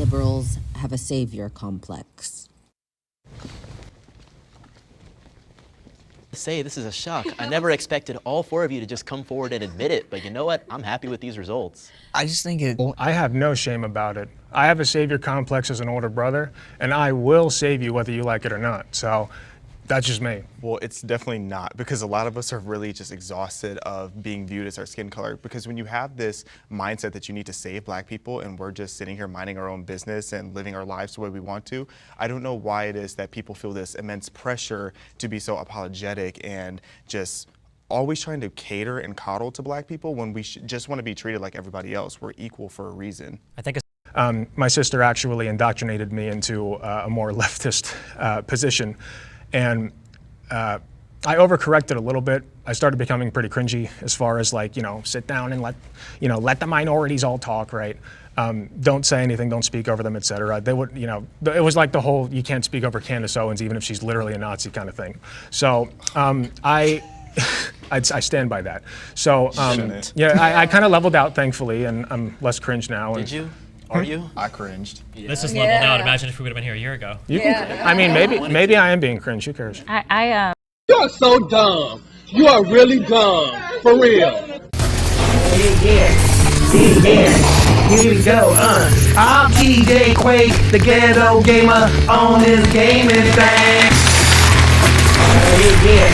liberals have a savior complex. Say this is a shock. I never expected all four of you to just come forward and admit it, but you know what? I'm happy with these results. I just think it... I have no shame about it. I have a savior complex as an older brother, and I will save you whether you like it or not. So that's just me. Well, it's definitely not, because a lot of us are really just exhausted of being viewed as our skin color. Because when you have this mindset that you need to save black people and we're just sitting here minding our own business and living our lives the way we want to, I don't know why it is that people feel this immense pressure to be so apologetic and just always trying to cater and coddle to black people when we just want to be treated like everybody else. We're equal for a reason. I think my sister actually indoctrinated me into a more leftist position. And I overcorrected a little bit. I started becoming pretty cringy as far as like, sit down and let the minorities all talk, right? Don't say anything, don't speak over them, et cetera. They would, it was like the whole, you can't speak over Candace Owens even if she's literally a Nazi kind of thing. So I stand by that. So yeah, I kind of leveled out, thankfully, and I'm less cringe now. Did you? Are you? I cringed. Yeah. This is leveled out. Imagine if we would have been here a year ago. I mean, maybe I am being cringe. Who cares? You're so dumb. You are really dumb. For real. Yeah. Here we go. I'm TJ Quake, the ghetto gamer on this gaming thing. Yeah.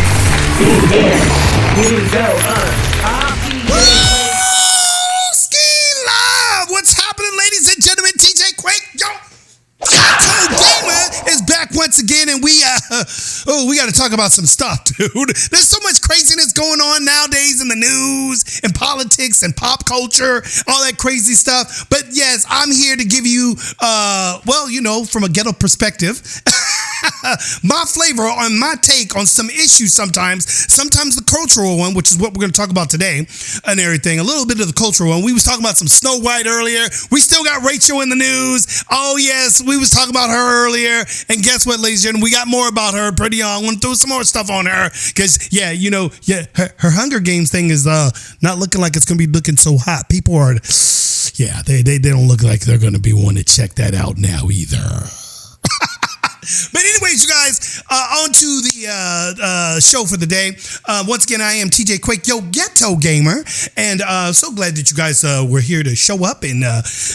Here we go. I'm TJ Quake. What's happening, ladies and gentlemen? TJ Quake, yo, Ghetto Gamer is back once again, and we got to talk about some stuff, dude. There's so much craziness going on nowadays in the news and politics and pop culture, all that crazy stuff. But yes, I'm here to give you, from a ghetto perspective, my flavor on my take on some issues sometimes the cultural one, which is what we're going to talk about today and everything, a little bit of the cultural one. We was talking about some Snow White earlier. We still got Rachel in the news. Oh yes, we was talking about her earlier, and guess what, ladies and gentlemen, we got more about her pretty young. Went through some more stuff on her, because her Hunger Games thing is not looking like it's going to be looking so hot. People are, they don't look like they're going to be wanting to check that out now either. But anyways, you guys, on to the show for the day. Once again, I am TJ Quake, yo, Ghetto Gamer, and so glad that you guys were here to show up and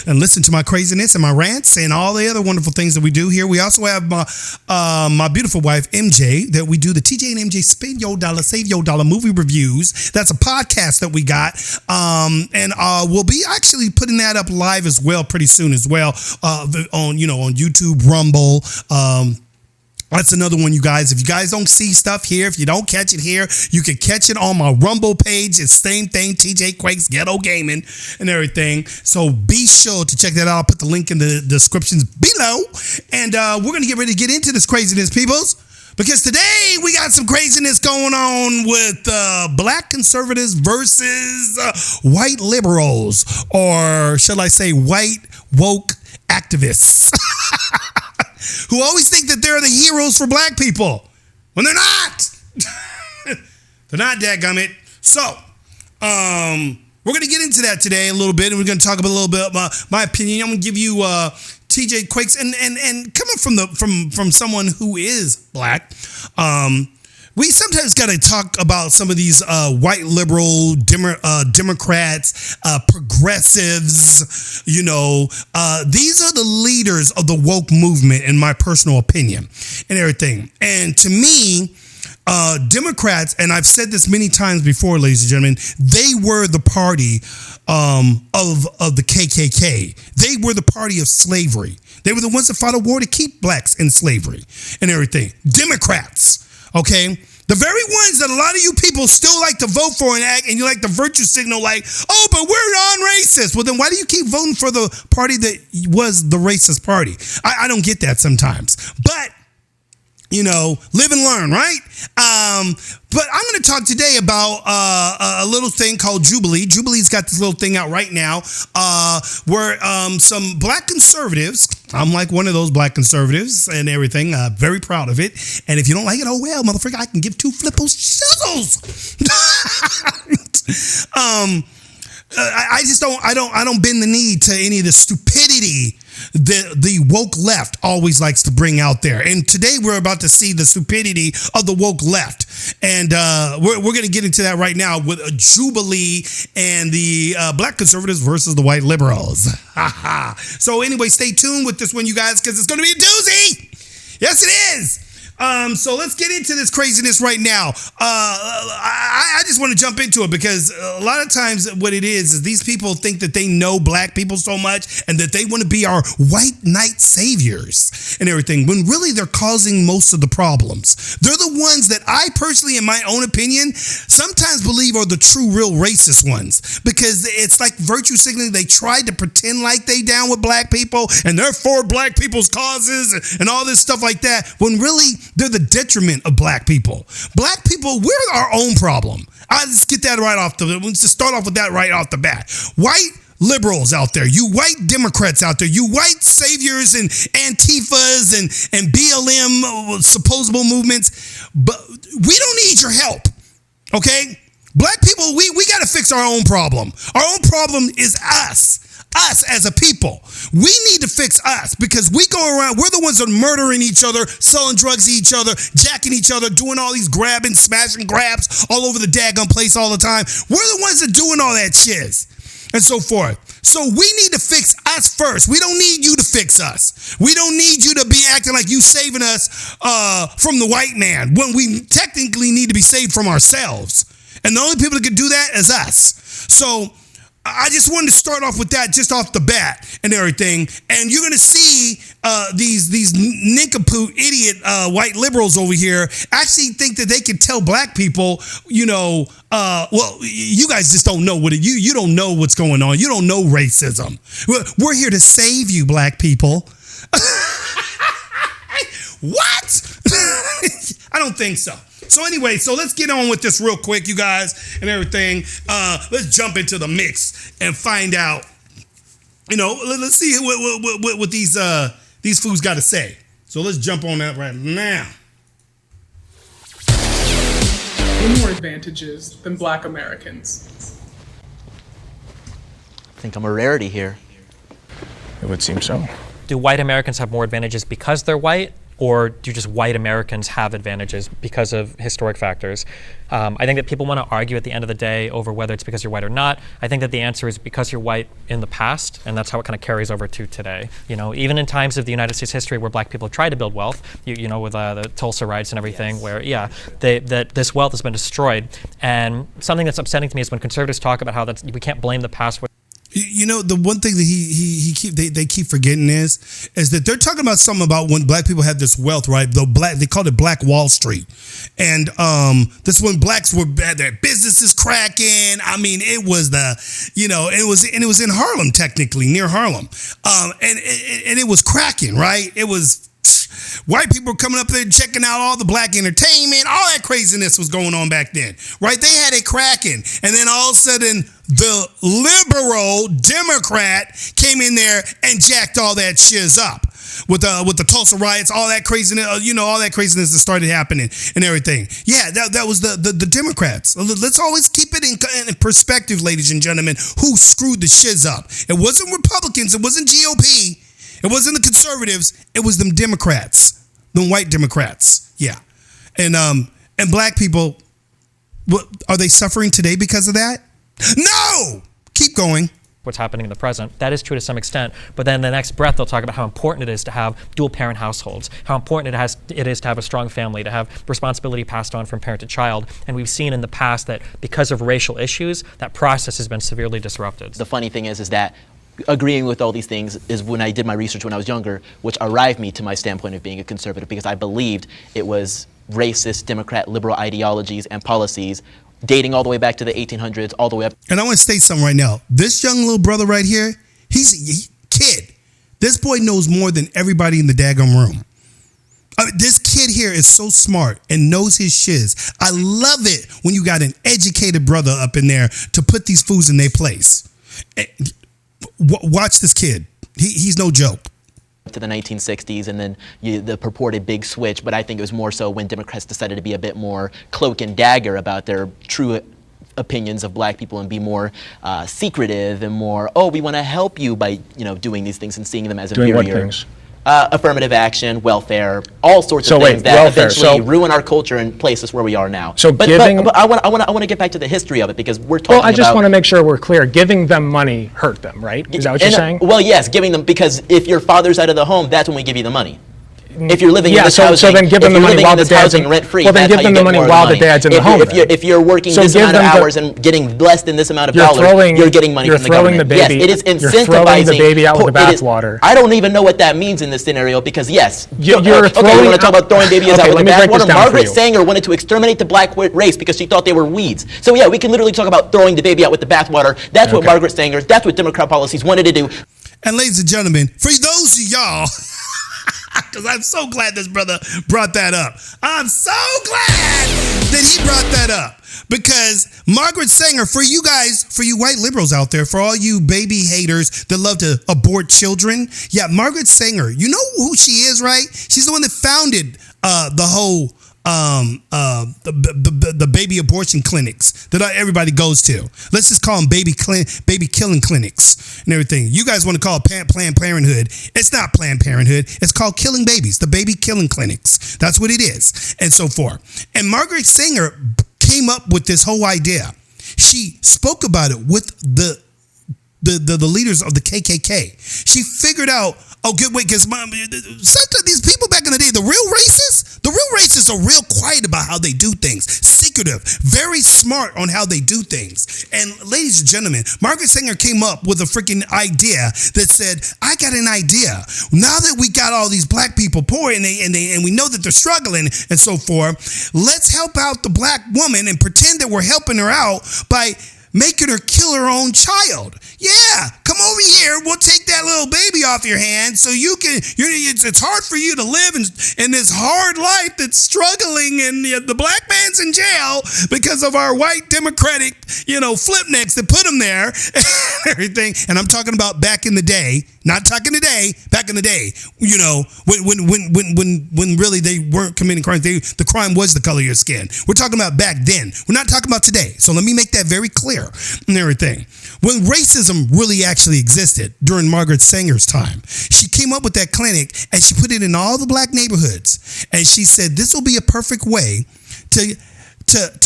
listen to my craziness and my rants and all the other wonderful things that we do here. We also have my beautiful wife, MJ, that we do the TJ and MJ Spend Your Dollar, Save Your Dollar movie reviews. That's a podcast that we got, and we'll be actually putting that up live as well pretty soon as well on YouTube, Rumble. That's another one, you guys. If you guys don't see stuff here, if you don't catch it here, you can catch it on my Rumble page. It's same thing, TJ Quake's Ghetto Gaming and everything. So be sure to check that out. I'll put the link in the descriptions below. And we're going to get ready to get into this craziness, peoples. Because today we got some craziness going on with black conservatives versus white liberals. Or should I say white woke activists. Who always think that they're the heroes for black people when they're not. They're not, dadgummit. So, we're going to get into that today a little bit, and we're going to talk about a little bit about my opinion. I'm going to give you TJ Quakes, and coming from someone who is black, we sometimes got to talk about some of these white liberal Democrats, progressives. These are the leaders of the woke movement, in my personal opinion, and everything. And to me, Democrats, and I've said this many times before, ladies and gentlemen, they were the party of the KKK. They were the party of slavery. They were the ones that fought a war to keep blacks in slavery and everything. Democrats. Okay, the very ones that a lot of you people still like to vote for and act, and you like the virtue signal, like, oh, but we're non-racist. Well, then why do you keep voting for the party that was the racist party? I don't get that sometimes. But live and learn, right? But I'm going to talk today about a little thing called Jubilee. Jubilee's got this little thing out right now where some black conservatives, I'm like one of those black conservatives and everything, very proud of it. And if you don't like it, oh well, motherfucker, I can give two flippos shizzles. I don't bend the knee to any of the stupidity the woke left always likes to bring out there. And today we're about to see the stupidity of the woke left. And we're going to get into that right now with a Jubilee and the black conservatives versus the white liberals. So anyway, stay tuned with this one, you guys, because it's going to be a doozy. Yes, it is. So let's get into this craziness right now. I just want to jump into it because a lot of times what it is these people think that they know black people so much and that they want to be our white knight saviors and everything, when really they're causing most of the problems. They're the ones that I personally, in my own opinion, sometimes believe are the true, real racist ones, because it's like virtue signaling. They tried to pretend like they down with black people and they're for black people's causes and all this stuff like that, when really they're the detriment of black people. Black people, we're our own problem. I just get that right off let's just start off with that right off the bat. White liberals out there, you white Democrats out there, you white saviors and Antifas and BLM supposable movements, but we don't need your help, okay? Black people, we got to fix our own problem. Our own problem is us as a people. We need to fix us, because we go around, we're the ones that are murdering each other, selling drugs to each other, jacking each other, doing all these grabbing, smashing grabs all over the daggone place all the time. We're the ones that are doing all that shiz and so forth. So we need to fix us first. We don't need you to fix us. We don't need you to be acting like you saving us from the white man, when we technically need to be saved from ourselves. And the only people that can do that is us. So I just wanted to start off with that just off the bat and everything. And you're going to see these nincompoop idiot white liberals over here actually think that they can tell black people, well, you guys just don't know you don't know what's going on. You don't know racism. We're here to save you, black people. What? I don't think so. So anyway, so let's get on with this real quick, you guys, and everything. Let's jump into the mix and find out, let's see what these fools got to say. So let's jump on that right now. More advantages than black Americans. I think I'm a rarity here. It would seem so. Do white Americans have more advantages because they're white? Or do just white Americans have advantages because of historic factors? I think that people want to argue at the end of the day over whether it's because you're white or not. I think that the answer is because you're white in the past, and that's how it kind of carries over to today. Even in times of the United States history where black people tried to build wealth, with the Tulsa riots and everything, yes, where, that this wealth has been destroyed. And something that's upsetting to me is when conservatives talk about how we can't blame the past. The one thing that they keep forgetting is that they're talking about something about when black people had this wealth, right? They called it Black Wall Street, and this when blacks had their businesses cracking. I mean, it was it was in Harlem, technically near Harlem, and it was cracking, right? It was. White people were coming up there checking out all the black entertainment, all that craziness was going on back then, right? They had it cracking. And then all of a sudden, the liberal Democrat came in there and jacked all that shiz up with the Tulsa riots, all that craziness, all that craziness that started happening and everything. Yeah, that was the Democrats. Let's always keep it in perspective, ladies and gentlemen, who screwed the shiz up. It wasn't Republicans. It wasn't GOP. It wasn't the conservatives. It was them Democrats, them white Democrats. Yeah, and black people. Are they suffering today because of that? No. Keep going. What's happening in the present. That is true to some extent, but then the next breath they'll talk about how important it is to have dual parent households, how important it is to have a strong family, to have responsibility passed on from parent to child. And we've seen in the past that because of racial issues, that process has been severely disrupted. The funny thing is that agreeing with all these things is when I did my research when I was younger, which arrived me to my standpoint of being a conservative, because I believed it was racist, Democrat, liberal ideologies and policies dating all the way back to the 1800s, all the way up. And I want to state something right now. This young little brother right here, he's a kid. This boy knows more than everybody in the daggum room. This kid here is so smart and knows his shiz. I love it when you got an educated brother up in there to put these fools in their place. Watch this kid. He's no joke. To the 1960s and then the purported big switch, but I think it was more so when Democrats decided to be a bit more cloak and dagger about their true opinions of black people and be more secretive and more, oh, we want to help you by, doing these things and seeing them as inferior. Doing what things? Affirmative action, welfare, all sorts of things that welfare. eventually ruin our culture and place us where we are now. So but I want to get back to the history of it, because we're talking about... Well, I just want to make sure we're clear. Giving them money hurt them, right? Is that what you're saying? Well, yes, giving them, because if your father's out of the home, that's when we give you the money. If you're living in this housing, so then give them the money while the dad's rent-free, well, then give them the money while the dad's in the home. If you're working this amount of hours and getting less than this amount of dollars, you're getting money from the government. Yes, it is incentivizing. You're throwing the baby out with the bathwater. I don't even know what that means in this scenario, because yes, you're okay, throwing. You want to talk about throwing babies out with the bathwater? Margaret Sanger Sanger wanted to exterminate the black race because she thought they were weeds. So yeah, we can literally talk about throwing the baby out with the bathwater. That's what Margaret Sanger, that's what Democrat policies wanted to do. And ladies and gentlemen, for those of y'all, because I'm so glad this brother brought that up. I'm so glad that he brought that up, because Margaret Sanger, for you guys, for you white liberals out there, for all you baby haters that love to abort children, yeah, Margaret Sanger, you know who she is, right? She's the one that founded the whole the baby abortion clinics that everybody goes to. Let's just call them baby killing clinics and everything. You guys want to call it Planned Parenthood. It's not Planned Parenthood. It's called killing babies, the baby killing clinics. That's what it is, and so forth. And Margaret Sanger came up with this whole idea. She spoke about it with the leaders of the KKK. She figured out, because sometimes these people back in the day, the real racists are real quiet about how they do things, secretive, very smart on how they do things. And ladies and gentlemen, Margaret Sanger came up with a freaking idea that said, I got an idea. Now that we got all these black people poor and we know that they're struggling and so forth, let's help out the black woman and pretend that we're helping her out by making her kill her own child. Yeah, come over here. We'll take that little baby off your hands so you can. It's hard for you to live in this hard life that's struggling, and the black man's in jail because of our white Democratic, flipnicks that put him there and everything. And I'm talking about back in the day, not talking today. Back in the day, when really they weren't committing crimes. The crime was the color of your skin. We're talking about back then. We're not talking about today. So let me make that very clear and everything. When racism really actually existed during Margaret Sanger's time, she came up with that clinic and she put it in all the black neighborhoods. And she said, this will be a perfect way to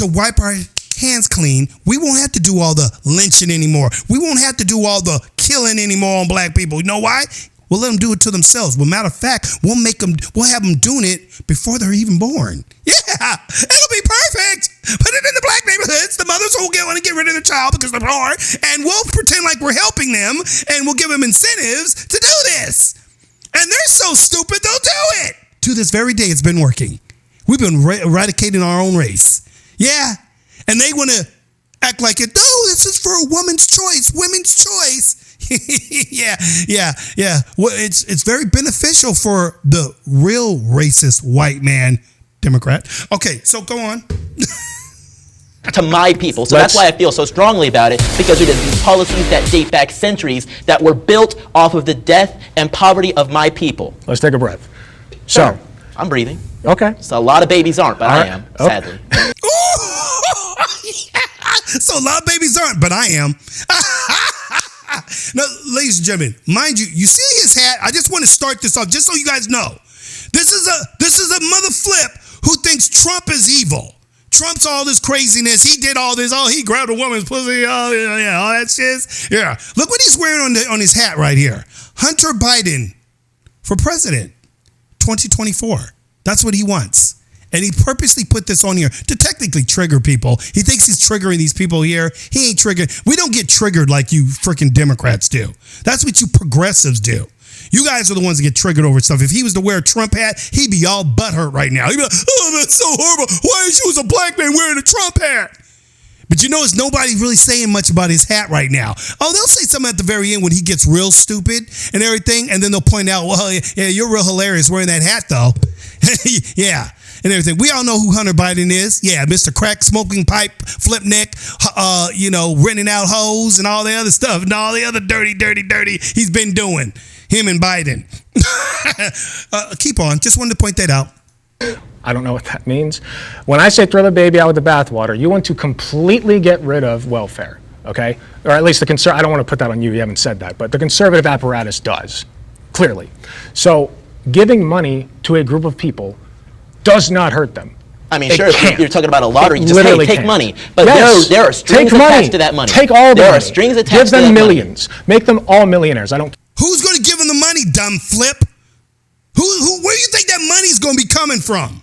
wipe our hands clean. We won't have to do all the lynching anymore. We won't have to do all the killing anymore on black people. You know why? We'll let them do it to themselves. Well, matter of fact, we'll have them doing it before they're even born. Yeah, it'll be perfect. Put it in the black neighborhoods. The mothers will want to get rid of the child because they're poor, and we'll pretend like we're helping them, and we'll give them incentives to do this. And they're so stupid, they'll do it. To this very day, it's been working. We've been eradicating our own race. Yeah, and they want to act like it. No, this is for a woman's choice, women's choice. yeah. Well, it's very beneficial for the real racist white man Democrat. Okay, so go on. To my people. So that's why I feel so strongly about it, because it is these policies that date back centuries that were built off of the death and poverty of my people. Let's take a breath. Sure. I'm breathing. Okay. So a lot of babies aren't, but I am, sadly. So a lot of babies aren't, but I am. Now, ladies and gentlemen, mind you, you see his hat? I just want to start this off just so you guys know. This is a mother flip who thinks Trump is evil. Trump's all this craziness. He did all this. Oh, he grabbed a woman's pussy. Oh, yeah, all that shit. Yeah. Look what he's wearing on his hat right here. Hunter Biden for president 2024. That's what he wants. And he purposely put this on here to technically trigger people. He thinks he's triggering these people here. He ain't triggered. We don't get triggered like you freaking Democrats do. That's what you progressives do. You guys are the ones that get triggered over stuff. If he was to wear a Trump hat, he'd be all butthurt right now. He'd be like, oh, that's so horrible. Why is you as a black man wearing a Trump hat? But you notice nobody really saying much about his hat right now. Oh, they'll say something at the very end when he gets real stupid and everything. And then they'll point out, well, yeah, you're real hilarious wearing that hat, though. Yeah. And everything. We all know who Hunter Biden is. Yeah, Mr. Crack Smoking Pipe, Flip Neck, renting out hoes and all the other stuff and all the other dirty he's been doing. Him and Biden. Keep on. Just wanted to point that out. I don't know what that means. When I say throw the baby out with the bathwater, you want to completely get rid of welfare, okay? Or at least the I don't want to put that on you, you haven't said that, but the conservative apparatus does, clearly. So giving money to a group of people does not hurt them. I mean, It sure, if can't. you're talking about a lottery, It you just, hey, literally take can't. money. But Yes. there are strings Take money. attached to that money. Take all the there money. are strings attached Give to them that millions. Make them all millionaires. I don't. Who's going to give them the money, dumb flip? Where do you think that money's going to be coming from?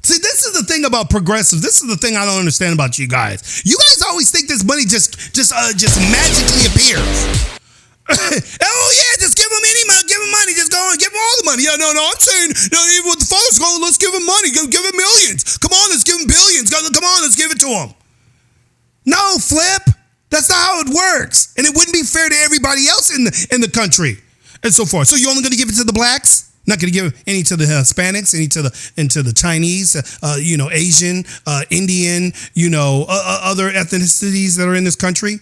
See, this is the thing about progressives. This is the thing I don't understand about you guys. You guys always think this money just magically appears. Oh yeah, just give them any money, give them money, just go on, give them all the money. Yeah, no, I'm saying, no, even with the father's going, let's give them money, give them millions. Come on, let's give them billions. Come on, let's give it to them. No, flip. That's not how it works, and it wouldn't be fair to everybody else in the country, and so forth. So you're only going to give it to the blacks? Not going to give any to the Hispanics, any to the Chinese, Asian, Indian, other ethnicities that are in this country.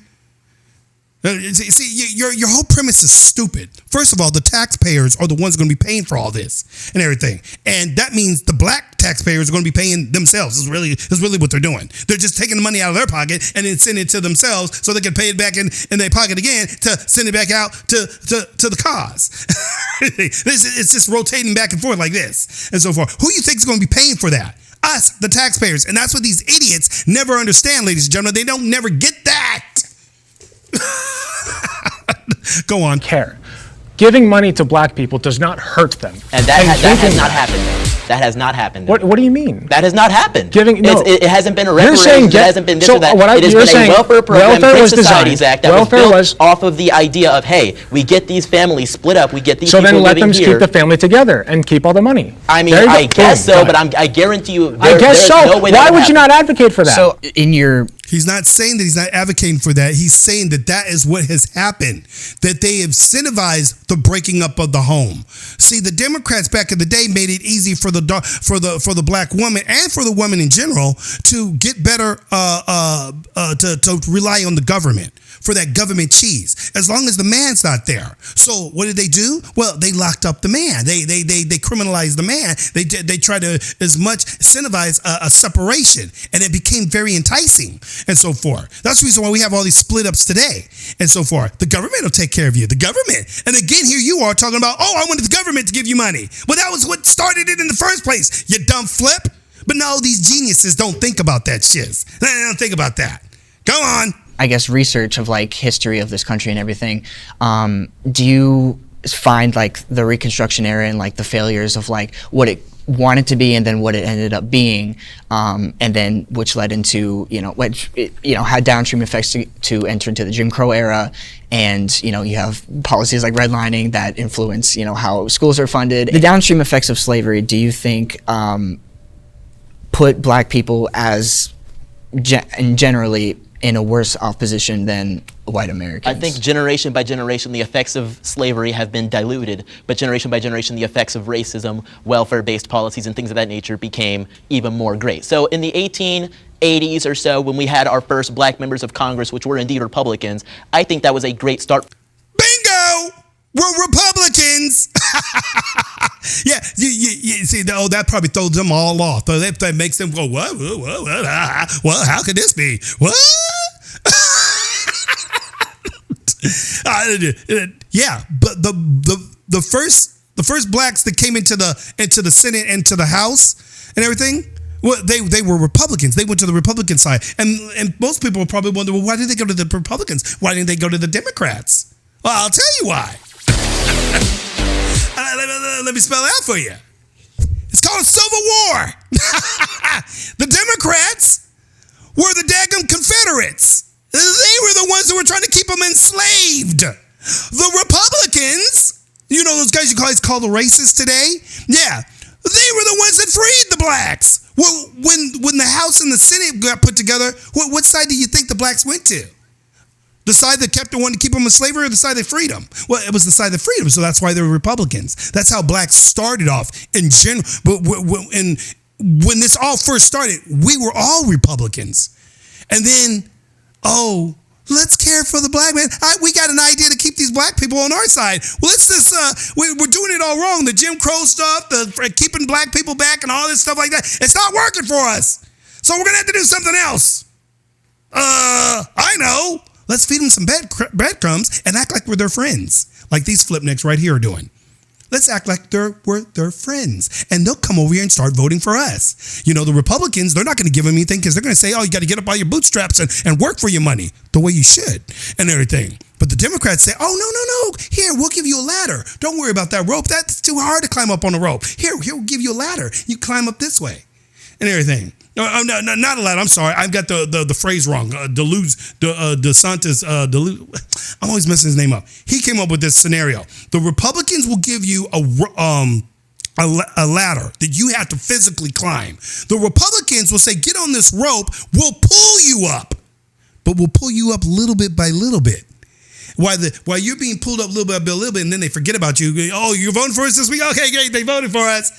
See, your whole premise is stupid. First of all, the taxpayers are the ones going to be paying for all this and everything, and that means the black taxpayers are going to be paying themselves. Is really what they're doing. They're just taking the money out of their pocket and then sending it to themselves so they can pay it back in their pocket again to send it back out to the cause. It's just rotating back and forth like this and so forth. Who you think is going to be paying for that? Us, the taxpayers, and that's what these idiots never understand, ladies and gentlemen. They don't never get that. Go on. Care. Giving money to black people does not hurt them. And that has not happened. That has not happened. What do you mean? That has not happened. It hasn't been a You're saying reparations. It hasn't been this so or that. What it has you're been saying, a welfare program, welfare was Fixed Societies designed. Act that Welfare was built off of the idea of, hey, we get these families split up, we get these so people then let living them here. keep the family together and keep all the money. I mean, There you go. I guess Boom. so, Got but it. I guarantee you, I guess there's so. no way that Why would would you happen. not advocate for that? So in your He's not saying that he's not advocating for that. He's saying that is what has happened, that they have incentivized the breaking up of the home. See, the Democrats back in the day made it easy for the black woman and for the woman in general to get better to rely on the government for that government cheese, as long as the man's not there. So what did they do? Well, they locked up the man. They criminalized the man. They tried to as much incentivize a separation, and it became very enticing and so forth. That's the reason why we have all these split ups today and so forth. The government will take care of you. The government. And again, here you are talking about, I wanted the government to give you money. Well, that was what started it in the first place, you dumb flip. But no, these geniuses don't think about that shit. They don't think about that. Go on. I guess research of like history of this country and everything, do you find like the Reconstruction era and like the failures of like what it wanted to be and then what it ended up being, and then which led into had downstream effects to enter into the Jim Crow era, and you have policies like redlining that influence how schools are funded. The downstream effects of slavery, do you think put black people as generally in a worse off position than white Americans? I think generation by generation, the effects of slavery have been diluted, but generation by generation, the effects of racism, welfare-based policies, and things of that nature became even more great. So in the 1880s or so, when we had our first black members of Congress, which were indeed Republicans, I think that was a great start. Bingo! We're Republicans. Yeah, you see, that probably throws them all off. So that makes them go, what? Well, how could this be? What? Yeah, but the first blacks that came into the Senate and to the House and everything, well, they were Republicans. They went to the Republican side, and most people will probably wonder, well, why did they go to the Republicans? Why didn't they go to the Democrats? Well, I'll tell you why. Let me spell it out for you. It's called a civil war. The Democrats were the daggum Confederates. They were the ones who were trying to keep them enslaved. The Republicans, those guys you guys call the racists today, yeah, they were the ones that freed the blacks. Well, when the House and the Senate got put together, what side do you think the blacks went to? The side that kept the one to keep them in slavery, or the side that freed them? Well, it was the side that freed them, so that's why they were Republicans. That's how blacks started off in general. But when this all first started, we were all Republicans. And then, let's care for the black man. We got an idea to keep these black people on our side. Well, let's just, we're doing it all wrong. The Jim Crow stuff, the keeping black people back and all this stuff like that. It's not working for us. So we're going to have to do something else. I know. Let's feed them some breadcrumbs and act like we're their friends. Like these flipnicks right here are doing. Let's act like we're their friends. And they'll come over here and start voting for us. You know, the Republicans, they're not going to give them anything because they're going to say, oh, you got to get up by your bootstraps and work for your money the way you should and everything. But the Democrats say, oh, no. Here, we'll give you a ladder. Don't worry about that rope. That's too hard to climb up on a rope. Here, we'll give you a ladder. You climb up this way and everything. No, not a ladder. I'm sorry. I've got the phrase wrong. DeSantis, I'm always messing his name up. He came up with this scenario. The Republicans will give you a ladder that you have to physically climb. The Republicans will say, get on this rope. We'll pull you up. But we'll pull you up little bit by little bit. While you're being pulled up little bit by little bit, and then they forget about you. Oh, you're voting for us this week? Okay, great. They voted for us.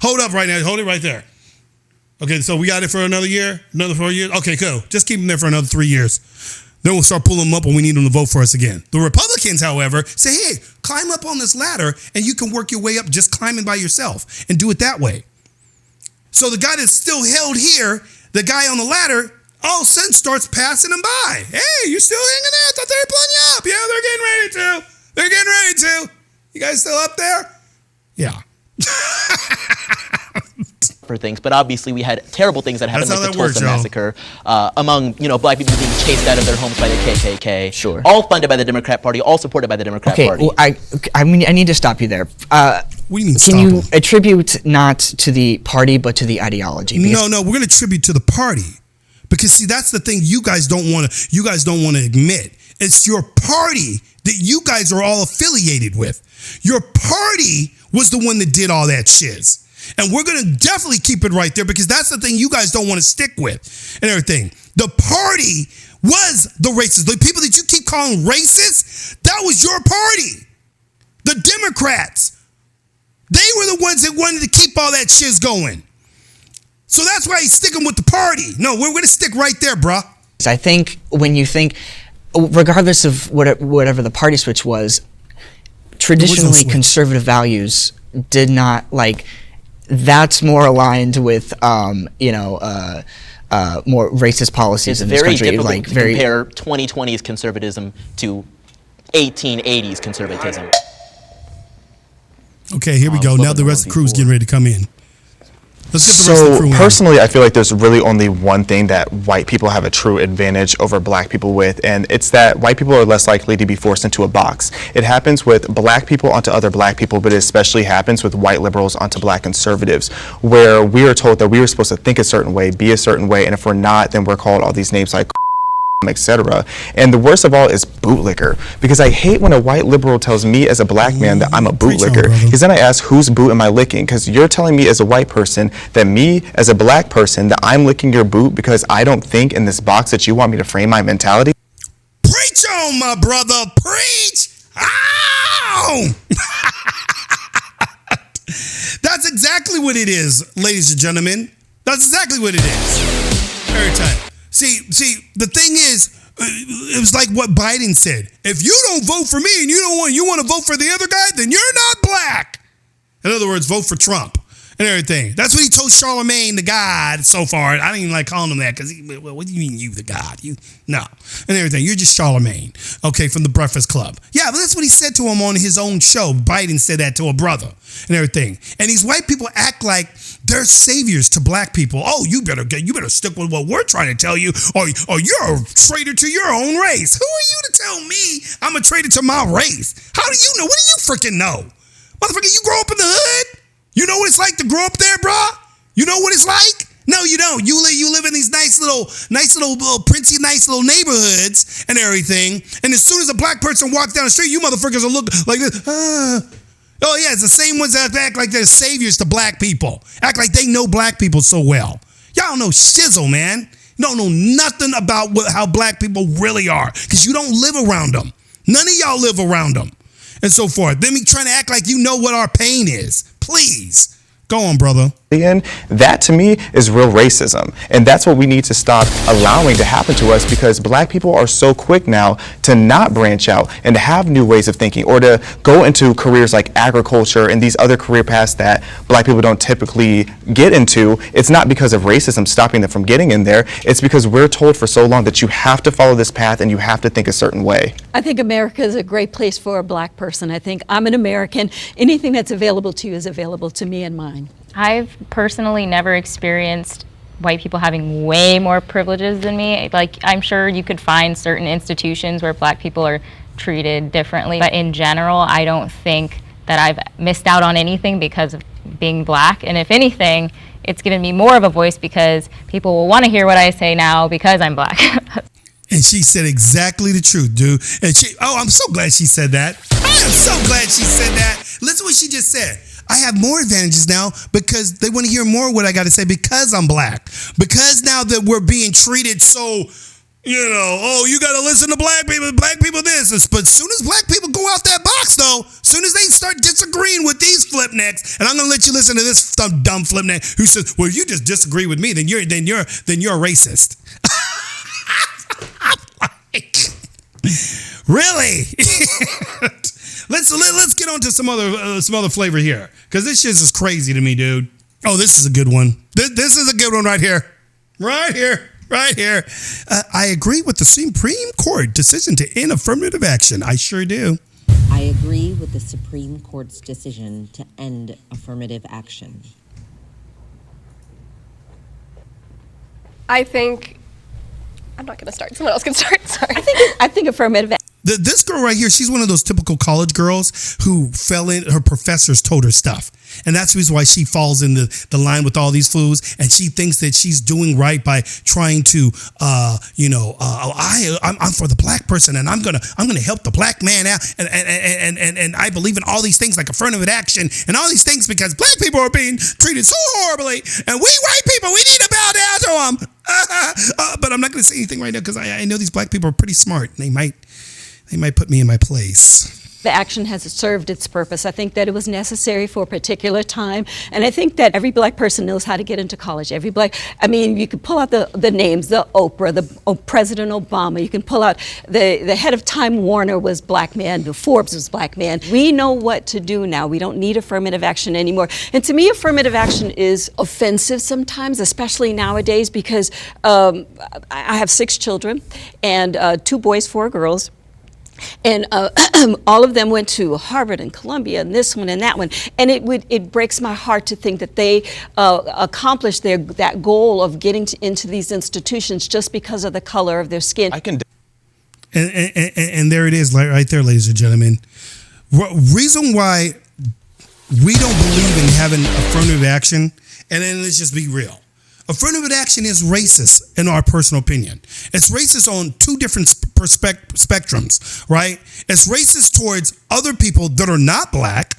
Hold up right now. Hold it right there. Okay, so we got it for another year? Another 4 years? Okay, cool. Just keep them there for another 3 years. Then we'll start pulling them up when we need them to vote for us again. The Republicans, however, say, hey, climb up on this ladder and you can work your way up just climbing by yourself and do it that way. So the guy that's still held here, the guy on the ladder, all of a sudden starts passing them by. Hey, you're still hanging there? I thought they were pulling you up. Yeah, they're getting ready to. You guys still up there? Yeah. For things, but obviously we had terrible things that happened, That's like the how that works, Tulsa y'all. massacre, among black people being chased out of their homes by the KKK. Sure. All funded by the Democrat Party, all supported by the Democrat Okay, Party. well, I mean, I need to stop you there. What do you mean Can stop you them? attribute not to the party but to the ideology? Because No, we're going to attribute to the party. Because see, that's the thing you guys don't want to admit. It's your party that you guys are all affiliated with. Your party was the one that did all that shiz. And we're going to definitely keep it right there because that's the thing you guys don't want to stick with and everything. The party was the racists. The people that you keep calling racist, that was your party. The Democrats, they were the ones that wanted to keep all that shiz going. So that's why he's sticking with the party. No, we're going to stick right there, bruh. I think when you think, regardless of whatever the party switch was, traditionally switch. conservative values did not that's more aligned with more racist policies It's in this very country. difficult to compare 2020's conservatism to 1880's conservatism. Okay, here we go. Now the rest of the crew's getting ready to come in. Let's get the rest of the So crew in. personally, I feel like there's really only one thing that white people have a true advantage over black people with, and it's that white people are less likely to be forced into a box. It happens with black people onto other black people, but it especially happens with white liberals onto black conservatives, where we are told that we are supposed to think a certain way, be a certain way, and if we're not, then we're called all these names like etc. And the worst of all is bootlicker, because I hate when a white liberal tells me as a black man that I'm a Preach on, bootlicker, brother. because then I ask, whose boot am I licking? Because you're telling me as a white person that me as a black person that I'm licking your boot because I don't think in this box that you want me to frame my mentality. Preach on, my brother. Preach. Ow! That's exactly what it is, ladies and gentlemen. That's exactly what it is. Every time. See, the thing is, it was like what Biden said. If you don't vote for me and you want to vote for the other guy, then you're not black. In other words, vote for Trump and everything. That's what he told Charlemagne the God so far. I don't even like calling him that because what do you mean you the God? No. And everything. You're just Charlemagne, okay, from the Breakfast Club. Yeah, but that's what he said to him on his own show. Biden said that to a brother and everything. And these white people act like they're saviors to black people. Oh, you better stick with what we're trying to tell you, or you're a traitor to your own race. Who are you to tell me I'm a traitor to my race? How do you know? What do you freaking know? Motherfucker, you grow up in the hood? You know what it's like to grow up there, bruh? You know what it's like? No, you don't. You live in these nice little princey, nice little neighborhoods and everything. And as soon as a black person walks down the street, you motherfuckers will look like this. Oh yeah, it's the same ones that act like they're saviors to black people. Act like they know black people so well. Y'all know shizzle, man. You don't know nothing about how black people really are because you don't live around them. None of y'all live around them and so forth. Then me trying to act like you know what our pain is. Please. Go on, brother. And that to me is real racism. And that's what we need to stop allowing to happen to us, because black people are so quick now to not branch out and to have new ways of thinking, or to go into careers like agriculture and these other career paths that black people don't typically get into. It's not because of racism stopping them from getting in there. It's because we're told for so long that you have to follow this path and you have to think a certain way. I think America is a great place for a black person. I think I'm an American. Anything that's available to you is available to me and mine. I've personally never experienced white people having way more privileges than me. Like, I'm sure you could find certain institutions where black people are treated differently, but in general, I don't think that I've missed out on anything because of being black. And if anything, it's given me more of a voice because people will want to hear what I say now because I'm black. And she said exactly the truth, dude. And I'm so glad she said that. I am so glad she said that. Listen to what she just said. I have more advantages now because they want to hear more of what I got to say because I'm black. Because now that we're being treated so, you got to listen to black people this. But as soon as black people go out that box, though, as soon as they start disagreeing with these flipnecks, and I'm going to let you listen to this dumb flipneck who says, well, if you just disagree with me, then you're a racist. Really? Let's get on to some other flavor here, because this shit is crazy to me, dude. Oh, this is a good one. This is a good one right here. Right here. I agree with the Supreme Court decision to end affirmative action. I sure do. I agree with the Supreme Court's decision to end affirmative action. I think I'm not going to start. Someone else can start. Sorry. I think affirmative action. This girl right here, she's one of those typical college girls who fell in, her professors told her stuff. And that's the reason why she falls in the line with all these fools. And she thinks that she's doing right by trying to, I'm for the black person, and I'm gonna help the black man out. And I believe in all these things like affirmative action and all these things because black people are being treated so horribly. And we white people, we need to bow down to them. But I'm not going to say anything right now because I know these black people are pretty smart. They might put me in my place. The action has served its purpose. I think that it was necessary for a particular time. And I think that every black person knows how to get into college. You could pull out the names, the Oprah, President Obama. You can pull out the head of Time Warner was black man, the Forbes was black man. We know what to do now. We don't need affirmative action anymore. And to me, affirmative action is offensive sometimes, especially nowadays, because I have 6 children and 2 boys, 4 girls. And all of them went to Harvard and Columbia and this one and that one. And it breaks my heart to think that they accomplished that goal of getting into these institutions just because of the color of their skin. And there it is right there, ladies and gentlemen. Reason why we don't believe in having affirmative action, and then let's just be real. Affirmative action is racist, in our personal opinion. It's racist on 2 different spectrums, right? It's racist towards other people that are not black,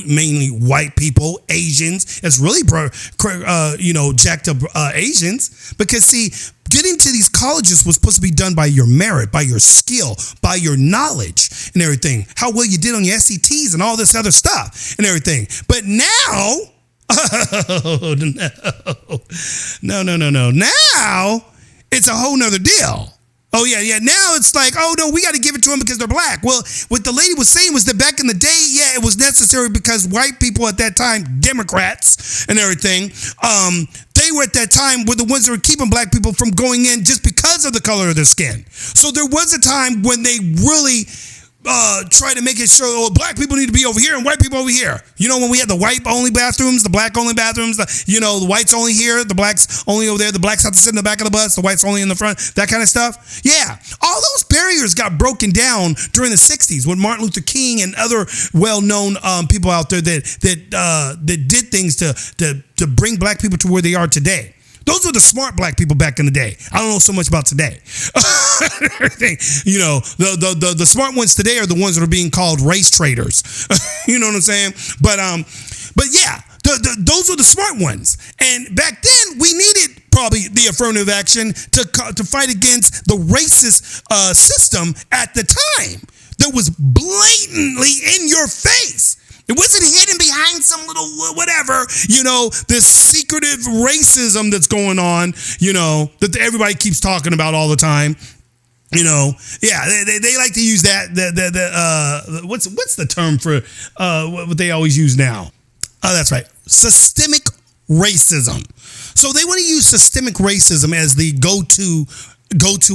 mainly white people, Asians. It's really, jacked up Asians. Because, see, getting to these colleges was supposed to be done by your merit, by your skill, by your knowledge and everything. How well you did on your SATs and all this other stuff and everything. But now... Oh, no. Now it's a whole nother deal. Oh, yeah. Now it's like, oh, no, we got to give it to them because they're black. Well, what the lady was saying was that back in the day, yeah, it was necessary because white people at that time, Democrats and everything, they were at that time were the ones that were keeping black people from going in just because of the color of their skin. So there was a time when they really... try to make it so black people need to be over here and white people over here. You know, when we had the white only bathrooms, the black only bathrooms, the whites only here, the blacks only over there, the blacks have to sit in the back of the bus, the whites only in the front, that kind of stuff. Yeah, all those barriers got broken down during the 60s when Martin Luther King and other well-known people out there that did things to bring black people to where they are today. Those were the smart black people back in the day. I don't know so much about today. The smart ones today are the ones that are being called race traders. You know what I'm saying? But yeah, those were the smart ones. And back then, we needed probably the affirmative action to fight against the racist system at the time that was blatantly in your face. It wasn't hidden behind some little whatever, this secretive racism that's going on, that everybody keeps talking about all the time. They like to use that. What's the term for what they always use now? Oh, that's right. Systemic racism. So they want to use systemic racism as the go-to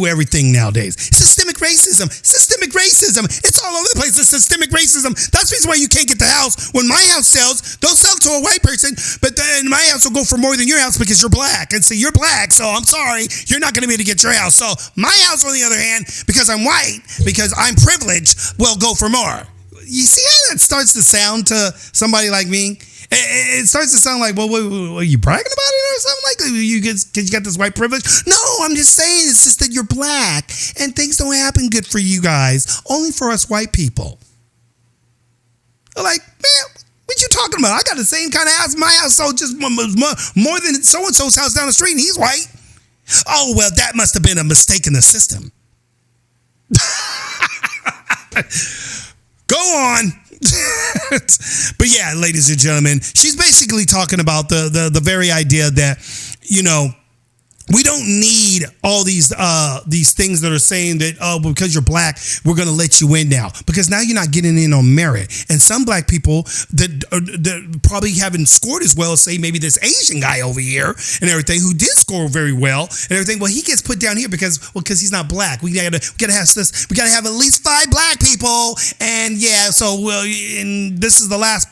everything nowadays. Systemic racism. It's all over the place. It's systemic racism. That's the reason why you can't get the house. When my house sells, they'll sell to a white person, but then my house will go for more than your house because you're black. And so you're black, so I'm sorry, you're not going to be able to get your house. So my house, on the other hand, because I'm white, because I'm privileged, will go for more. You see how that starts to sound to somebody like me? It starts to sound like, well, are you bragging about it or something like that? Because you got this white privilege? No, I'm just saying it's just that you're black and things don't happen good for you guys, only for us white people. They're like, man, what you talking about? I got the same kind of house. My house sold just more than so-and-so's house down the street and he's white. Oh, well, that must have been a mistake in the system. Go on. But yeah, ladies and gentlemen, she's basically talking about the very idea that, we don't need all these things that are saying that, because you're black, we're going to let you in now. Because now you're not getting in on merit. And some black people that probably haven't scored as well as, say, maybe this Asian guy over here and everything who did score very well and everything. Well, he gets put down here because he's not black. We gotta have this. We gotta have at least 5 black people. And yeah, so and this is the last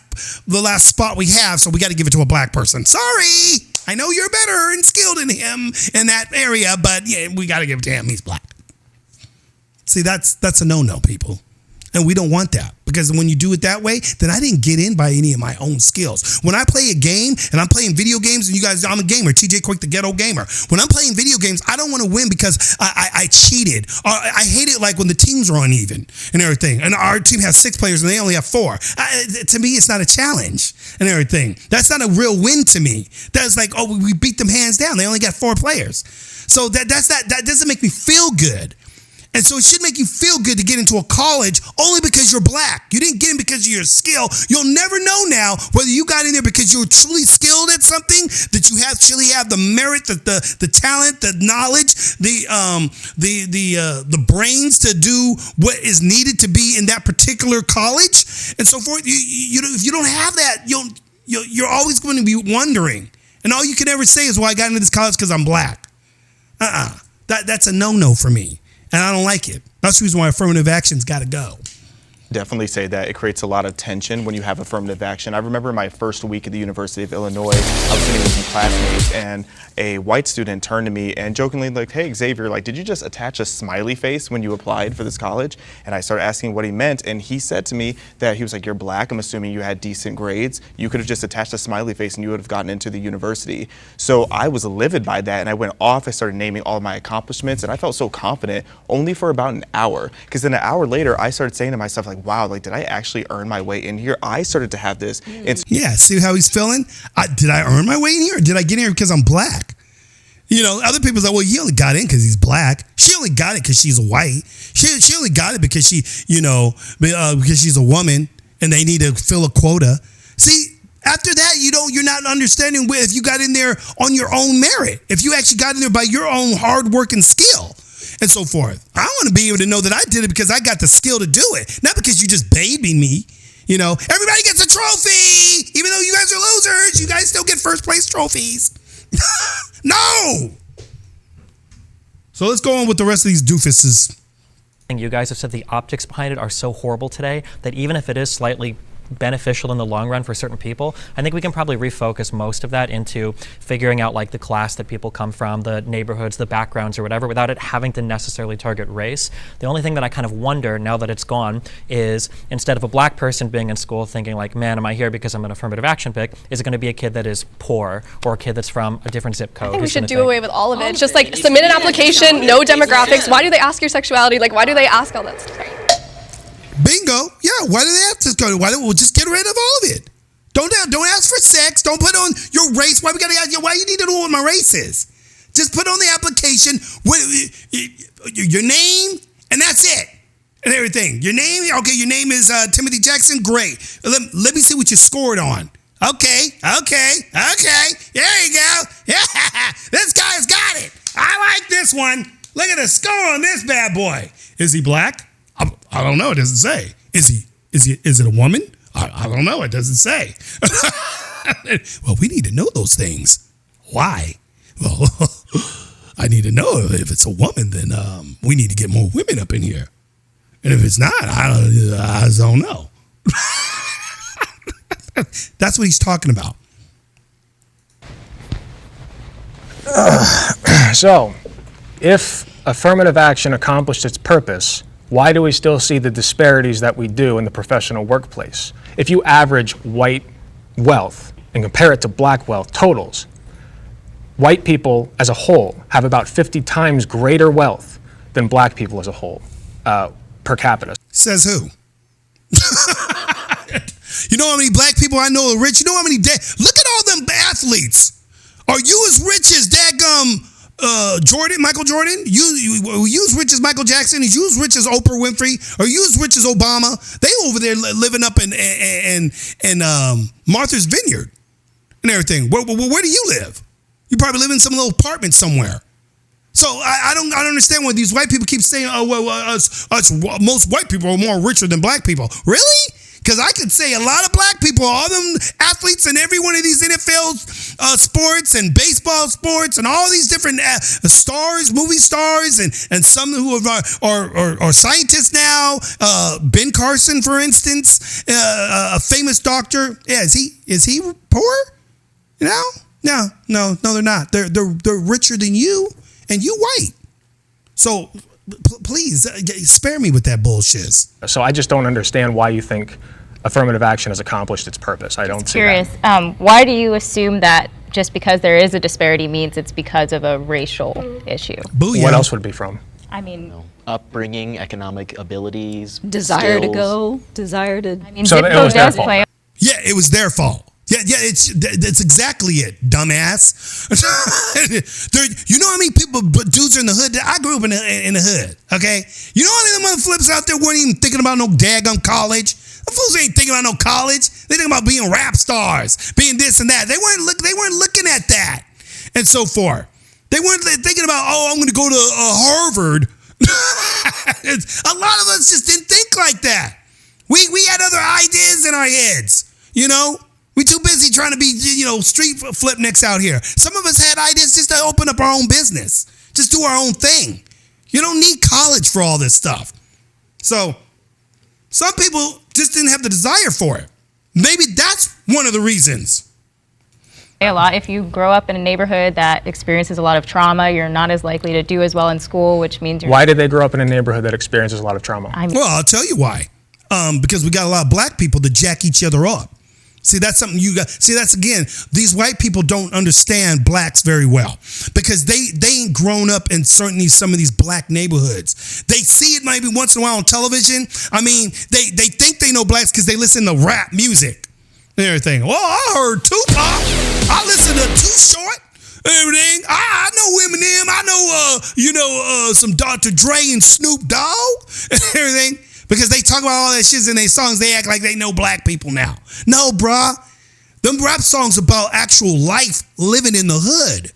spot we have. So we got to give it to a black person. Sorry. I know you're better and skilled than him in that area, but yeah, we got to give it to him. He's black. See, that's a no-no, people. And we don't want that, because when you do it that way, then I didn't get in by any of my own skills. When I play a game and I'm playing video games, and you guys, I'm a gamer, TJ Quick, the ghetto gamer. When I'm playing video games, I don't want to win because I cheated. Or I hate it like when the teams are uneven and everything. And our team has 6 players and they only have 4. To me, it's not a challenge and everything. That's not a real win to me. That's like, oh, we beat them hands down. They only got 4 players. So that doesn't make me feel good. And so it should make you feel good to get into a college only because you're black. You didn't get in because of your skill. You'll never know now whether you got in there because you were truly skilled at something, that you truly have the merit, the talent, the knowledge, the brains to do what is needed to be in that particular college and so forth. If you don't have that, you're always going to be wondering. And all you can ever say is, well, I got into this college because I'm black. That's a no-no for me. And I don't like it. That's the reason why affirmative action's got to go. Definitely say that. It creates a lot of tension when you have affirmative action. I remember my first week at the University of Illinois, I was sitting with some classmates and a white student turned to me and jokingly like, hey, Xavier, like, did you just attach a smiley face when you applied for this college? And I started asking what he meant, and he said to me that he was like, you're black, I'm assuming you had decent grades. You could have just attached a smiley face and you would have gotten into the university. So I was livid by that, and I went off, I started naming all of my accomplishments, and I felt so confident only for about an hour. Because then an hour later, I started saying to myself, like, wow, like, did I actually earn my way in here? I started to have this. Yeah, see how he's feeling? Did I earn my way in here, or did I get in here because I'm black? Other people say, well, he only got in because he's black. She only got it because she's white. She only got it because because she's a woman and they need to fill a quota. See, after that, you're not understanding if you got in there on your own merit. If you actually got in there by your own hard work and skill. And so forth. I want to be able to know that I did it because I got the skill to do it, not because you just babied me. Everybody gets a trophy, even though you guys are losers. You guys still get first place trophies. No. So let's go on with the rest of these doofuses. You guys have said the optics behind it are so horrible today that even if it is slightly beneficial in the long run for certain people, I think we can probably refocus most of that into figuring out like the class that people come from, the neighborhoods, the backgrounds or whatever, without it having to necessarily target race. The only thing that I kind of wonder now that it's gone is, instead of a black person being in school thinking like, man, am I here because I'm an affirmative action pick, is it going to be a kid that is poor or a kid that's from a different zip code? I think we should do away with all of it. Just like submit an application, no demographics. Why do they ask your sexuality? Like, why do they ask all that stuff? Bingo. Yeah, why do they have to go? Why don't we just get rid of all of it? Don't ask for sex. Don't put on your race. Why you need to know what my race is? Just put on the application your name, and that's it. and everything. Your name, okay, your name is Timothy Jackson. Great. Let me see what you scored on. Okay. There you go. Yeah, this guy's got it. I like this one. Look at the score on this bad boy. Is he black? I don't know. It doesn't say. Is it a woman? I don't know. It doesn't say. Well, we need to know those things. Why? Well, I need to know if it's a woman, then we need to get more women up in here. And if it's not, I don't know. That's what he's talking about. So, if affirmative action accomplished its purpose, why do we still see the disparities that we do in the professional workplace? If you average white wealth and compare it to black wealth totals, white people as a whole have about 50 times greater wealth than black people as a whole, per capita. Says who? You know how many black people I know are rich? You know how many look at all them athletes. Are you as rich as Michael Jordan? You as rich as Michael Jackson? Are you as rich as Oprah Winfrey? Are you as rich as Obama? They over there living up in Martha's Vineyard and everything. Where do you live? You probably live in some little apartment somewhere. So I don't understand why these white people keep saying, most white people are more richer than black people. Really? Because I could say a lot of black people, all them athletes in every one of these NFL sports and baseball sports and all these different stars, movie stars, and some who are scientists now. Ben Carson, for instance, a famous doctor. Yeah, is he poor? No, they're not. They're richer than you, and you white. So please spare me with that bullshit. So I just don't understand why you think affirmative action has accomplished its purpose. I don't see curious. that. Why do you assume that just because there is a disparity means it's because of a racial issue? Booyah. What else would it be from? I mean, upbringing, economic abilities, Desire to skills. go, desire to. I mean, So zip it code was their does fault. play. Yeah, it was their fault. Yeah, that's exactly it, dumbass. You know how many dudes are in the hood? I grew up in the hood, okay? You know how many of them other flips out there weren't even thinking about no daggum college? The fools ain't thinking about no college. They thinking about being rap stars, being this and that. They weren't looking at that and so forth. They weren't thinking about, I'm going to go to Harvard. A lot of us just didn't think like that. We had other ideas in our heads, you know? We too busy trying to be, street flipnicks out here. Some of us had ideas just to open up our own business. Just do our own thing. You don't need college for all this stuff. So, some people just didn't have the desire for it. Maybe that's one of the reasons. A lot. If you grow up in a neighborhood that experiences a lot of trauma, you're not as likely to do as well in school, which means you're. Why did they grow up in a neighborhood that experiences a lot of trauma? Well, I'll tell you why. Because we got a lot of black people that jack each other up. See, that's something you got. See, that's again, these white people don't understand blacks very well because they ain't grown up in some of these black neighborhoods. They see it maybe once in a while on television. I mean, they think they know blacks because they listen to rap music and everything. Well, I heard Tupac. I listened to Too Short and everything. I know Eminem. I know, some Dr. Dre and Snoop Dogg and everything. Because they talk about all that shit in their songs, they act like they know black people now. No, bruh. Them rap songs about actual life living in the hood.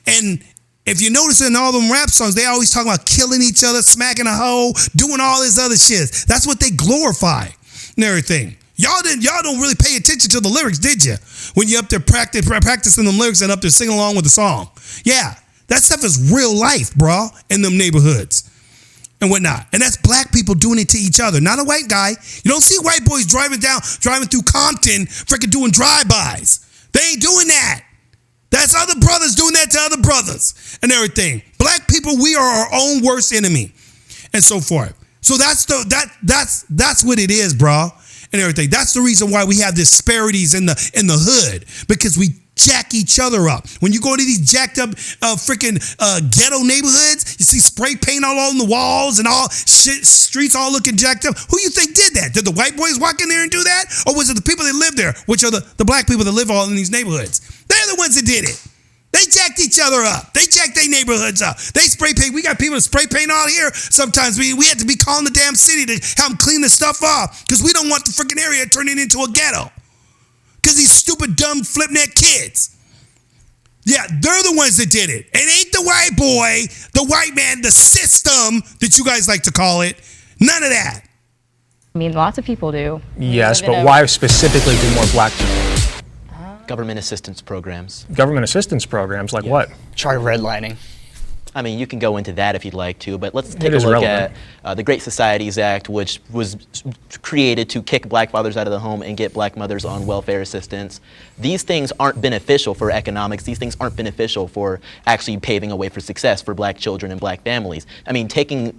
And if you notice in all them rap songs, they always talk about killing each other, smacking a hoe, doing all this other shit. That's what they glorify and everything. Y'all don't really pay attention to the lyrics, did you? When you up there practicing them lyrics and up there singing along with the song. Yeah, that stuff is real life, bruh, in them neighborhoods. And whatnot. And that's black people doing it to each other, not a white guy. You don't see white boys driving through Compton, freaking doing drive-bys. They ain't doing that. That's other brothers doing that to other brothers and everything. Black people, we are our own worst enemy and so forth. So that's what it is, bro, and everything. That's the reason why we have disparities in the hood, because we jack each other up. When you go to these jacked up freaking ghetto neighborhoods, you see spray paint all on the walls and all shit, streets all looking jacked up. Who you think did that? Did the white boys walk in there and do that? Or was it the people that live there, which are the black people that live all in these neighborhoods? They're the ones that did it. They jacked each other up. They jacked their neighborhoods up. They spray paint. We got people that spray paint out here. Sometimes we have to be calling the damn city to have them clean the stuff off because we don't want the freaking area turning into a ghetto. Because these stupid, dumb, flip-neck kids. Yeah, they're the ones that did it. It ain't the white boy, the white man, the system that you guys like to call it. None of that. I mean, lots of people do. Yes, but why specifically do more black people? Government assistance programs. Government assistance programs, like what? Try redlining. I mean, you can go into that if you'd like to, but let's take It a is look relevant. at the Great Societies Act, which was created to kick black fathers out of the home and get black mothers on welfare assistance. These things aren't beneficial for economics. These things aren't beneficial for actually paving a way for success for black children and black families. I mean,